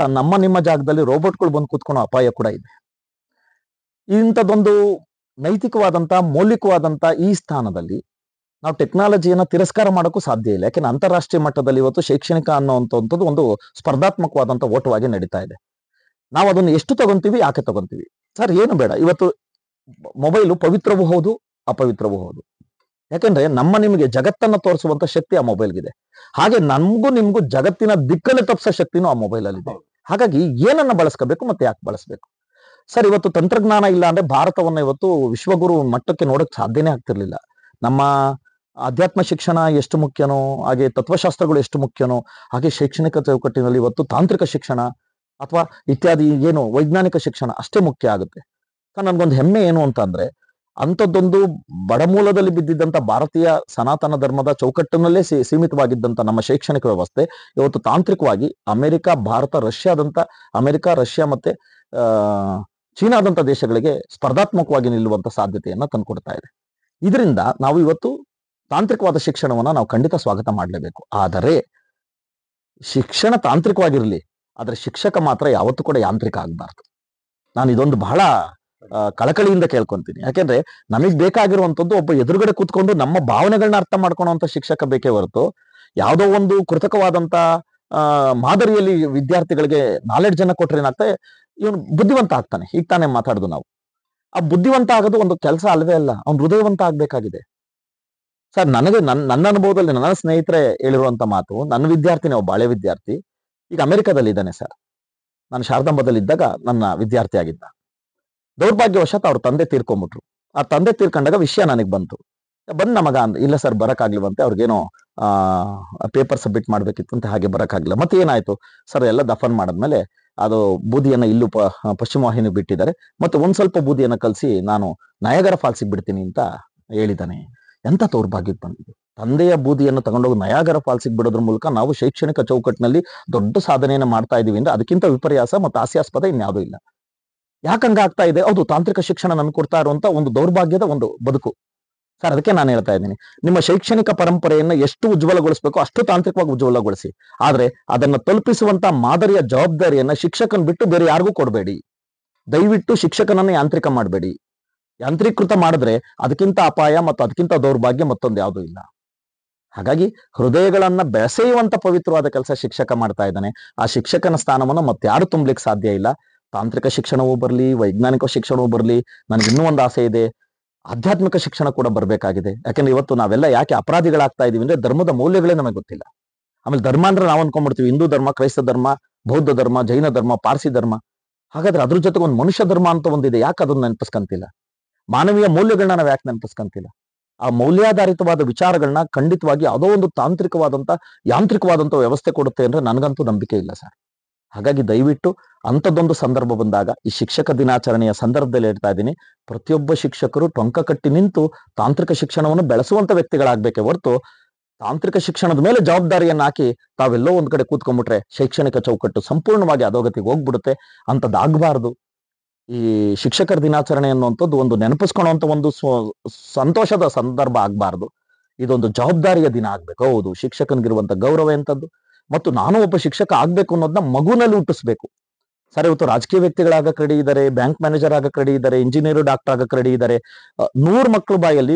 ನಿಮ್ಮ ಜಾಗದಲ್ಲಿ ರೋಬೋಟ್ಗಳು ಬಂದು ಕೂತ್ಕೊಳ್ಳೋ ಅಪಾಯ ಕೂಡ ಇದೆ. ಇಂಥದ್ದೊಂದು ನೈತಿಕವಾದಂತ ಮೌಲಿಕವಾದಂತ ಈ ಸ್ಥಾನದಲ್ಲಿ ನಾವು ಟೆಕ್ನಾಲಜಿಯನ್ನ ತಿರಸ್ಕಾರ ಮಾಡೋಕ್ಕೂ ಸಾಧ್ಯ ಇಲ್ಲ. ಯಾಕೆಂದ್ರೆ ಅಂತಾರಾಷ್ಟ್ರೀಯ ಮಟ್ಟದಲ್ಲಿ ಇವತ್ತು ಶೈಕ್ಷಣಿಕ ಅನ್ನುವಂಥದ್ದು ಒಂದು ಸ್ಪರ್ಧಾತ್ಮಕವಾದಂತ ಓಟವಾಗಿ ನಡೀತಾ ಇದೆ. ನಾವು ಅದನ್ನು ಎಷ್ಟು ತಗೊಂತೀವಿ, ಯಾಕೆ ತಗೊಂತೀವಿ ಸರ್? ಏನು ಬೇಡ. ಇವತ್ತು ಮೊಬೈಲು ಪವಿತ್ರವೂ ಹೌದು, ಅಪವಿತ್ರವೂ ಹೌದು. ಯಾಕೆಂದ್ರೆ ನಿಮಗೆ ಜಗತ್ತನ್ನ ತೋರಿಸುವಂತ ಶಕ್ತಿ ಆ ಮೊಬೈಲ್ಗಿದೆ. ಹಾಗೆ ನಿಮ್ಗೂ ಜಗತ್ತಿನ ದಿಕ್ಕನ್ನು ತಪ್ಪಿಸೋ ಶಕ್ತಿನೂ ಆ ಮೊಬೈಲ್ ಅಲ್ಲಿ ಇದೆ. ಹಾಗಾಗಿ ಏನನ್ನ ಬಳಸ್ಕೋಬೇಕು ಮತ್ತೆ ಯಾಕೆ ಬಳಸ್ಬೇಕು ಸರ್? ಇವತ್ತು ತಂತ್ರಜ್ಞಾನ ಇಲ್ಲ ಅಂದ್ರೆ ಭಾರತವನ್ನ ಇವತ್ತು ವಿಶ್ವಗುರು ಮಟ್ಟಕ್ಕೆ ನೋಡಕ್ ಸಾಧ್ಯನೇ ಆಗ್ತಿರ್ಲಿಲ್ಲ. ನಮ್ಮ ಅಧ್ಯಾತ್ಮ ಶಿಕ್ಷಣ ಎಷ್ಟು ಮುಖ್ಯನೋ ಹಾಗೆ ತತ್ವಶಾಸ್ತ್ರಗಳು ಎಷ್ಟು ಮುಖ್ಯನೋ ಹಾಗೆ ಶೈಕ್ಷಣಿಕ ಚೌಕಟ್ಟಿನಲ್ಲಿ ಇವತ್ತು ತಾಂತ್ರಿಕ ಶಿಕ್ಷಣ ಅಥವಾ ಇತ್ಯಾದಿ ಏನು ವೈಜ್ಞಾನಿಕ ಶಿಕ್ಷಣ ಅಷ್ಟೇ ಮುಖ್ಯ ಆಗುತ್ತೆ. ನನ್ಗೊಂದು ಹೆಮ್ಮೆ ಏನು ಅಂತ ಅಂದ್ರೆ, ಅಂಥದ್ದೊಂದು ಬಡಮೂಲದಲ್ಲಿ ಬಿದ್ದಿದ್ದಂತ ಭಾರತೀಯ ಸನಾತನ ಧರ್ಮದ ಚೌಕಟ್ಟಿನಲ್ಲೇ ಸೀಮಿತವಾಗಿದ್ದಂತ ನಮ್ಮ ಶೈಕ್ಷಣಿಕ ವ್ಯವಸ್ಥೆ ಇವತ್ತು ತಾಂತ್ರಿಕವಾಗಿ ಅಮೆರಿಕ, ರಷ್ಯಾ ಮತ್ತೆ ಚೀನಾದಂತ ದೇಶಗಳಿಗೆ ಸ್ಪರ್ಧಾತ್ಮಕವಾಗಿ ನಿಲ್ಲುವಂತ ಸಾಧ್ಯತೆಯನ್ನ ತಂದುಕೊಡ್ತಾ ಇದೆ. ಇದರಿಂದ ನಾವು ಇವತ್ತು ತಾಂತ್ರಿಕವಾದ ಶಿಕ್ಷಣವನ್ನ ನಾವು ಖಂಡಿತ ಸ್ವಾಗತ ಮಾಡಲೇಬೇಕು. ಆದರೆ ಶಿಕ್ಷಣ ತಾಂತ್ರಿಕವಾಗಿರ್ಲಿ, ಆದ್ರೆ ಶಿಕ್ಷಕ ಮಾತ್ರ ಯಾವತ್ತೂ ಕೂಡ ಯಾಂತ್ರಿಕ ಆಗಬಾರ್ದು. ನಾನು ಇದೊಂದು ಬಹಳ ಕಳಕಳಿಯಿಂದ ಕೇಳ್ಕೊಂತೀನಿ. ಯಾಕೆಂದ್ರೆ ನಮಗ್ ಬೇಕಾಗಿರುವಂತದ್ದು ಒಬ್ಬ ಎದುರುಗಡೆ ಕೂತ್ಕೊಂಡು ನಮ್ಮ ಭಾವನೆಗಳನ್ನ ಅರ್ಥ ಮಾಡ್ಕೊಳ್ಳುವಂತ ಶಿಕ್ಷಕ ಬೇಕೇ ಹೊರತು ಯಾವುದೋ ಒಂದು ಕೃತಕವಾದಂತ ಮಾದರಿಯಲ್ಲಿ ವಿದ್ಯಾರ್ಥಿಗಳಿಗೆ ನಾಲೆಡ್ಜ್ ಅನ್ನ ಕೊಟ್ರೆ ಏನಾಗ್ತದೆ, ಇವನು ಬುದ್ಧಿವಂತ ಆಗ್ತಾನೆ. ಈಗ ತಾನೇ ಮಾತಾಡುದು ನಾವು. ಆ ಬುದ್ಧಿವಂತ ಆಗೋದು ಒಂದು ಕೆಲಸ ಅಲ್ವೇ ಅಲ್ಲ, ಅವ್ನು ಹೃದಯವಂತ ಆಗ್ಬೇಕಾಗಿದೆ. ಸರ್, ನನಗೆ ನನ್ನ ಅನುಭವದಲ್ಲಿ ನನ್ನ ಸ್ನೇಹಿತರೆ ಹೇಳಿರುವಂತ ಮಾತು, ನನ್ನ ವಿದ್ಯಾರ್ಥಿನಿ ಒಬ್ಬ ಹಳೆ ವಿದ್ಯಾರ್ಥಿ ಈಗ ಅಮೆರಿಕದಲ್ಲಿ ಇದ್ದಾನೆ ಸರ್. ನಾನು ಶಾರದಾಂಬದಲ್ಲಿ ಇದ್ದಾಗ ನನ್ನ ವಿದ್ಯಾರ್ಥಿ ಆಗಿದ್ದ. ದೌರ್ಭಾಗ್ಯವಶಾತ್ ಅವ್ರ ತಂದೆ ತೀರ್ಕೊಂಡ್ಬಿಟ್ರು. ಆ ತಂದೆ ತೀರ್ಕೊಂಡಾಗ ವಿಷಯ ನನಗೆ ಬಂತು. ಬಂದ್ ನಮಗ ಇಲ್ಲ ಸರ್ ಬರಕ್ಕಾಗ್ಲಿವಂತೆ, ಅವ್ರಿಗೇನೋ ಪೇಪರ್ ಸಬ್ಮಿಟ್ ಮಾಡ್ಬೇಕಿತ್ತು ಅಂತ, ಹಾಗೆ ಬರಕ್ಕಾಗ್ಲಿಲ್ಲ. ಮತ್ತೆ ಏನಾಯ್ತು ಸರ್, ಎಲ್ಲ ದಫನ್ ಮಾಡದ್ಮೇಲೆ ಅದು ಬೂದಿಯನ್ನ ಇಲ್ಲೂ ಪಶ್ಚಿಮ ವಾಹಿನಿ ಬಿಟ್ಟಿದ್ದಾರೆ, ಮತ್ತೆ ಒಂದ್ ಸ್ವಲ್ಪ ಬೂದಿಯನ್ನ ಕಲ್ಸಿ ನಾನು ನಯಾಗರ ಫಾಲ್ಸಿಗೆ ಬಿಡ್ತೀನಿ ಅಂತ ಹೇಳಿದ್ದಾನೆ. ಎಂತ ದೌರ್ಭಾಗ್ಯಕ್ಕೆ ಬಂದಿದೆ. ತಂದೆಯ ಬೂದಿಯನ್ನು ತಗೊಂಡೋಗಿ ನಯಾಗರ ಫಾಲ್ಸಿಗೆ ಬಿಡೋದ್ರ ಮೂಲಕ ನಾವು ಶೈಕ್ಷಣಿಕ ಚೌಕಟ್ಟಿನಲ್ಲಿ ದೊಡ್ಡ ಸಾಧನೆಯನ್ನು ಮಾಡ್ತಾ ಇದೀವಿ ಅಂದ್ರೆ ಅದಕ್ಕಿಂತ ವಿಪರ್ಯಾಸ ಮತ್ತು ಹಾಸ್ಯಾಸ್ಪದ ಇನ್ಯಾವುದೂ ಇಲ್ಲ. ಯಾಕಂಗ ಆಗ್ತಾ ಇದೆ? ಹೌದು, ತಾಂತ್ರಿಕ ಶಿಕ್ಷಣ ನಮ್ಗೆ ಕೊಡ್ತಾ ಇರುವಂತ ಒಂದು ದೌರ್ಭಾಗ್ಯದ ಒಂದು ಬದುಕು ಸರ್. ಅದಕ್ಕೆ ನಾನು ಹೇಳ್ತಾ ಇದ್ದೀನಿ, ನಿಮ್ಮ ಶೈಕ್ಷಣಿಕ ಪರಂಪರೆಯನ್ನ ಎಷ್ಟು ಉಜ್ವಲಗೊಳಿಸಬೇಕು ಅಷ್ಟು ತಾಂತ್ರಿಕವಾಗಿ ಉಜ್ವಲಗೊಳಿಸಿ. ಆದ್ರೆ ಅದನ್ನ ತಲುಪಿಸುವಂತ ಮಾದರಿಯ ಜವಾಬ್ದಾರಿಯನ್ನ ಶಿಕ್ಷಕನ್ ಬಿಟ್ಟು ಬೇರೆ ಯಾರಿಗೂ ಕೊಡಬೇಡಿ. ದಯವಿಟ್ಟು ಶಿಕ್ಷಕನನ್ನ ಯಾಂತ್ರಿಕ ಮಾಡಬೇಡಿ. ಯಾಂತ್ರೀಕೃತ ಮಾಡಿದ್ರೆ ಅದಕ್ಕಿಂತ ಅಪಾಯ ಮತ್ತು ಅದಕ್ಕಿಂತ ದೌರ್ಭಾಗ್ಯ ಮತ್ತೊಂದು ಯಾವುದೂ ಇಲ್ಲ. ಹಾಗಾಗಿ ಹೃದಯಗಳನ್ನ ಬೆಸೆಯುವಂತ ಪವಿತ್ರವಾದ ಕೆಲಸ ಶಿಕ್ಷಕ ಮಾಡ್ತಾ ಇದ್ದಾನೆ. ಆ ಶಿಕ್ಷಕನ ಸ್ಥಾನವನ್ನು ಮತ್ತಾರು ತುಂಬಲಿಕ್ಕೆ ಸಾಧ್ಯ ಇಲ್ಲ. ತಾಂತ್ರಿಕ ಶಿಕ್ಷಣವೂ ಬರಲಿ, ವೈಜ್ಞಾನಿಕ ಶಿಕ್ಷಣವೂ ಬರಲಿ, ನನಗೆ ಇನ್ನೂ ಒಂದು ಆಸೆ ಇದೆ, ಆಧ್ಯಾತ್ಮಿಕ ಶಿಕ್ಷಣ ಕೂಡ ಬರಬೇಕಾಗಿದೆ. ಯಾಕಂದ್ರೆ ಇವತ್ತು ನಾವೆಲ್ಲ ಯಾಕೆ ಅಪರಾಧಿಗಳಾಗ್ತಾ ಇದೀವಿ ಅಂದ್ರೆ ಧರ್ಮದ ಮೌಲ್ಯಗಳೇ ನಮಗೆ ಗೊತ್ತಿಲ್ಲ. ಆಮೇಲೆ ಧರ್ಮ ಅಂದ್ರೆ ನಾವು ಅನ್ಕೊಂಡ್ಬಿಡ್ತೀವಿ ಹಿಂದೂ ಧರ್ಮ, ಕ್ರೈಸ್ತ ಧರ್ಮ, ಬೌದ್ಧ ಧರ್ಮ, ಜೈನ ಧರ್ಮ, ಪಾರ್ಸಿ ಧರ್ಮ. ಹಾಗಾದ್ರೆ ಅದ್ರ ಜೊತೆಗೆ ಒಂದು ಮನುಷ್ಯ ಧರ್ಮ ಅಂತ ಒಂದಿದೆ, ಯಾಕೆ ಅದನ್ನ ನೆನಪಿಸ್ಕೊಂತಿಲ್ಲ? ಮಾನವೀಯ ಮೌಲ್ಯಗಳನ್ನ ನಾವು ಯಾಕೆ ನೆನಪಿಸ್ಕೊಂತಿಲ್ಲ? ಆ ಮೌಲ್ಯಾಧಾರಿತವಾದ ವಿಚಾರಗಳನ್ನ ಖಂಡಿತವಾಗಿ ಯಾವುದೋ ಒಂದು ಯಾಂತ್ರಿಕವಾದಂತ ವ್ಯವಸ್ಥೆ ಕೊಡುತ್ತೆ ಅಂದ್ರೆ ನನಗಂತೂ ನಂಬಿಕೆ ಇಲ್ಲ ಸರ್. ಹಾಗಾಗಿ ದಯವಿಟ್ಟು ಅಂಥದ್ದೊಂದು ಸಂದರ್ಭ ಬಂದಾಗ, ಈ ಶಿಕ್ಷಕ ದಿನಾಚರಣೆಯ ಸಂದರ್ಭದಲ್ಲಿ ಹೇಳ್ತಾ ಇದ್ದೀನಿ, ಪ್ರತಿಯೊಬ್ಬ ಶಿಕ್ಷಕರು ಟೊಂಕ ಕಟ್ಟಿ ನಿಂತು ತಾಂತ್ರಿಕ ಶಿಕ್ಷಣವನ್ನು ಬೆಳೆಸುವಂತ ವ್ಯಕ್ತಿಗಳಾಗಬೇಕೇ ಹೊರತು ತಾಂತ್ರಿಕ ಶಿಕ್ಷಣದ ಮೇಲೆ ಜವಾಬ್ದಾರಿಯನ್ನ ಹಾಕಿ ತಾವೆಲ್ಲೋ ಒಂದ್ ಕಡೆ ಕೂತ್ಕೊಂಡ್ಬಿಟ್ರೆ ಶೈಕ್ಷಣಿಕ ಚೌಕಟ್ಟು ಸಂಪೂರ್ಣವಾಗಿ ಅಧೋಗತಿಗೆ ಹೋಗ್ಬಿಡುತ್ತೆ. ಅಂಥದ್ದಾಗಬಾರ್ದು. ಈ ಶಿಕ್ಷಕರ ದಿನಾಚರಣೆ ಅನ್ನುವಂಥದ್ದು ಒಂದು ನೆನಪಿಸ್ಕೊಳ್ಳುವಂತ ಒಂದು ಸಂತೋಷದ ಸಂದರ್ಭ ಆಗ್ಬಾರ್ದು. ಇದೊಂದು ಜವಾಬ್ದಾರಿಯ ದಿನ ಆಗ್ಬೇಕು. ಹೌದು, ಶಿಕ್ಷಕನಿಗಿರುವಂತ ಗೌರವ ಎಂತದ್ದು, ಮತ್ತು ನಾನು ಒಬ್ಬ ಶಿಕ್ಷಕ ಆಗ್ಬೇಕು ಅನ್ನೋದನ್ನ ಮಗುನಲ್ಲಿ ಹುಟ್ಟಿಸ್ಬೇಕು. ಸರ್, ಇವತ್ತು ರಾಜಕೀಯ ವ್ಯಕ್ತಿಗಳಾಗಕ್ಕೆ ರೆಡಿ ಇದ್ದಾರೆ, ಬ್ಯಾಂಕ್ ಮ್ಯಾನೇಜರ್ ಆಗಕ್ಕೆ ರೆಡಿ ಇದ್ದಾರೆ, ಇಂಜಿನಿಯರ್ ಡಾಕ್ಟರ್ ಆಗಕ್ಕೆ ರೆಡಿ ಇದ್ದಾರೆ. 100 ಮಕ್ಕಳ ಬಾಯಲ್ಲಿ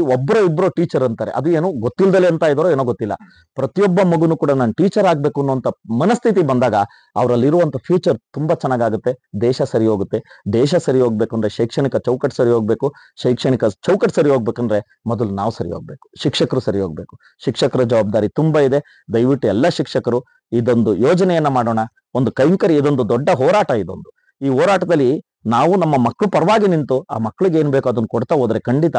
ಇಬ್ಬರು ಟೀಚರ್ ಅಂತಾರೆ. ಅದು ಏನೋ ಗೊತ್ತಿಲ್ದಲೆ ಅಂತ ಇದಾರೋ ಏನೋ ಗೊತ್ತಿಲ್ಲ. ಪ್ರತಿಯೊಬ್ಬ ಮಗುನು ಕೂಡ ನಾನು ಟೀಚರ್ ಆಗ್ಬೇಕು ಅನ್ನುವಂತ ಮನಸ್ಥಿತಿ ಬಂದಾಗ ಅವರಲ್ಲಿರುವಂತ ಫ್ಯೂಚರ್ ತುಂಬಾ ಚೆನ್ನಾಗಾಗುತ್ತೆ. ದೇಶ ಸರಿ ಹೋಗುತ್ತೆ. ದೇಶ ಸರಿ ಹೋಗ್ಬೇಕು ಅಂದ್ರೆ ಶೈಕ್ಷಣಿಕ ಚೌಕಟ್ಟು ಸರಿ ಹೋಗ್ಬೇಕು. ಶೈಕ್ಷಣಿಕ ಚೌಕಟ್ಟು ಸರಿ ಹೋಗ್ಬೇಕಂದ್ರೆ ಮೊದಲು ನಾವು ಸರಿ ಹೋಗ್ಬೇಕು, ಶಿಕ್ಷಕರು ಸರಿ ಹೋಗ್ಬೇಕು. ಶಿಕ್ಷಕರ ಜವಾಬ್ದಾರಿ ತುಂಬಾ ಇದೆ. ದಯವಿಟ್ಟು ಎಲ್ಲ ಶಿಕ್ಷಕರು ಇದೊಂದು ಯೋಜನೆಯನ್ನ ಮಾಡೋಣ. ಒಂದು ಕೈಂಕರ್ಯ, ಇದೊಂದು ದೊಡ್ಡ ಹೋರಾಟ. ಇದೊಂದು ಈ ಹೋರಾಟದಲ್ಲಿ ನಾವು ನಮ್ಮ ಮಕ್ಕಳು ಪರವಾಗಿ ನಿಂತು ಆ ಮಕ್ಕಳಿಗೆ ಏನ್ ಬೇಕೋ ಅದನ್ನ ಕೊಡ್ತಾ ಹೋದ್ರೆ ಖಂಡಿತ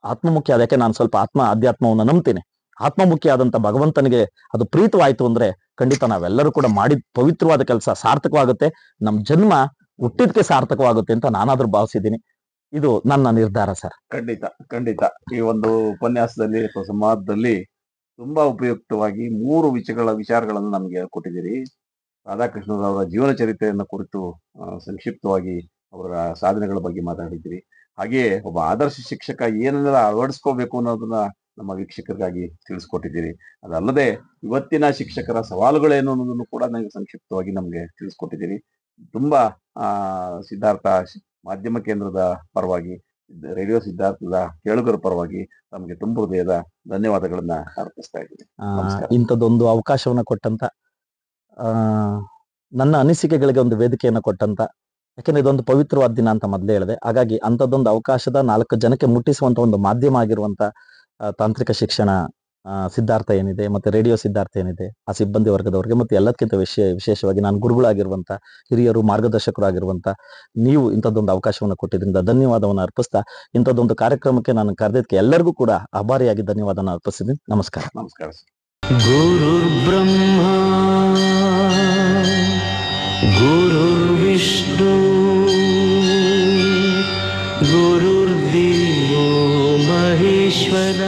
ಆತ್ಮಮುಖ್ಯ. ಅದಕ್ಕೆ ನಾನು ಸ್ವಲ್ಪ ಅಧ್ಯಾತ್ಮವನ್ನು ನಂಬ್ತೀನಿ. ಆತ್ಮಮುಖ್ಯ ಆದಂತ ಭಗವಂತನಿಗೆ ಅದು ಪ್ರೀತವಾಯ್ತು ಅಂದ್ರೆ ಖಂಡಿತ ನಾವೆಲ್ಲರೂ ಕೂಡ ಮಾಡಿದ ಪವಿತ್ರವಾದ ಕೆಲಸ ಸಾರ್ಥಕವಾಗುತ್ತೆ. ನಮ್ ಜನ್ಮ ಹುಟ್ಟಿದಕ್ಕೆ ಸಾರ್ಥಕವಾಗುತ್ತೆ ಅಂತ ನಾನಾದ್ರೂ ಭಾವಿಸಿದ್ದೀನಿ. ಇದು ನನ್ನ ನಿರ್ಧಾರ ಸರ್. ಖಂಡಿತ ಈ ಒಂದು ಉಪನ್ಯಾಸದಲ್ಲಿ ಅಥವಾ ಸಂವಾದದಲ್ಲಿ ತುಂಬಾ ಉಪಯುಕ್ತವಾಗಿ 3 ವಿಚಾರಗಳನ್ನು ನಮ್ಗೆ ಕೊಟ್ಟಿದ್ದೀರಿ. ರಾಧಾಕೃಷ್ಣರವರ ಜೀವನ ಚರಿತ್ರೆಯನ್ನು ಕುರಿತು ಸಂಕ್ಷಿಪ್ತವಾಗಿ ಅವರ ಸಾಧನೆಗಳ ಬಗ್ಗೆ ಮಾತಾಡಿದ್ದೀರಿ. ಹಾಗೆಯೇ ಒಬ್ಬ ಆದರ್ಶ ಶಿಕ್ಷಕ ಏನನ್ನೆಲ್ಲ ಅಳವಡಿಸ್ಕೋಬೇಕು ಅನ್ನೋದನ್ನ ನಮ್ಮ ವೀಕ್ಷಕರಿಗಾಗಿ ತಿಳಿಸ್ಕೊಟ್ಟಿದ್ದೀರಿ. ಅದಲ್ಲದೆ ಇವತ್ತಿನ ಶಿಕ್ಷಕರ ಸವಾಲುಗಳೇನು ಅನ್ನೋದನ್ನು ಕೂಡ ನೀವು ಸಂಕ್ಷಿಪ್ತವಾಗಿ ನಮ್ಗೆ ತಿಳಿಸ್ಕೊಟ್ಟಿದ್ದೀರಿ. ತುಂಬಾ ಸಿದ್ಧಾರ್ಥ ಮಾಧ್ಯಮ ಕೇಂದ್ರದ ಪರವಾಗಿ, ರೇಡಿಯೋ ಸಿದ್ಧಾರ್ಥದ ಕೇಳುಗರ ಪರವಾಗಿ ನಮ್ಗೆ ತುಂಬ ಹೃದಯದ ಧನ್ಯವಾದಗಳನ್ನ ಅರ್ಪಿಸ್ತಾ ಇದ್ದೀನಿ. ಇಂಥದ್ದೊಂದು ಅವಕಾಶವನ್ನ ಕೊಟ್ಟಂತ, ನನ್ನ ಅನಿಸಿಕೆಗಳಿಗೆ ಒಂದು ವೇದಿಕೆಯನ್ನು ಕೊಟ್ಟಂತ, ಯಾಕೆಂದ್ರೆ ಇದೊಂದು ಪವಿತ್ರವಾದ ದಿನ ಅಂತ ಮೊದಲೇ ಹೇಳಿದೆ. ಹಾಗಾಗಿ ಅಂಥದ್ದೊಂದು ಅವಕಾಶದ 4 ಜನಕ್ಕೆ ಮುಟ್ಟಿಸುವಂತ ಒಂದು ಮಾಧ್ಯಮ ಆಗಿರುವಂತ ತಾಂತ್ರಿಕ ಶಿಕ್ಷಣ ಸಿದ್ಧಾರ್ಥ ಏನಿದೆ, ಮತ್ತೆ ರೇಡಿಯೋ ಸಿದ್ಧಾರ್ಥ ಏನಿದೆ, ಆ ಸಿಬ್ಬಂದಿ ವರ್ಗದವರಿಗೆ, ಮತ್ತೆ ಎಲ್ಲದಕ್ಕಿಂತ ವಿಶೇಷವಾಗಿ ನಾನು ಗುರುಗಳಾಗಿರುವಂತ ಹಿರಿಯರು, ಮಾರ್ಗದರ್ಶಕರು ಆಗಿರುವಂತ ನೀವು ಇಂಥದ್ದೊಂದು ಅವಕಾಶವನ್ನು ಕೊಟ್ಟಿದ್ರಿಂದ ಧನ್ಯವಾದವನ್ನು ಅರ್ಪಿಸ್ತಾ, ಇಂಥದ್ದೊಂದು ಕಾರ್ಯಕ್ರಮಕ್ಕೆ ನಾನು ಕರೆದಿದ್ದಕ್ಕೆ ಎಲ್ಲರಿಗೂ ಕೂಡ ಆಭಾರಿಯಾಗಿ ಧನ್ಯವಾದನ ಅರ್ಪಿಸಿದ್ದೀನಿ. ನಮಸ್ಕಾರ. ನಮಸ್ಕಾರ. ಗುರುರ್ಬ್ರಹ್ಮ ಗುರುರ್ವಿಷ್ಣು ಗುರುರ್ದೇವೋ ಮಹೇಶ್ವರ.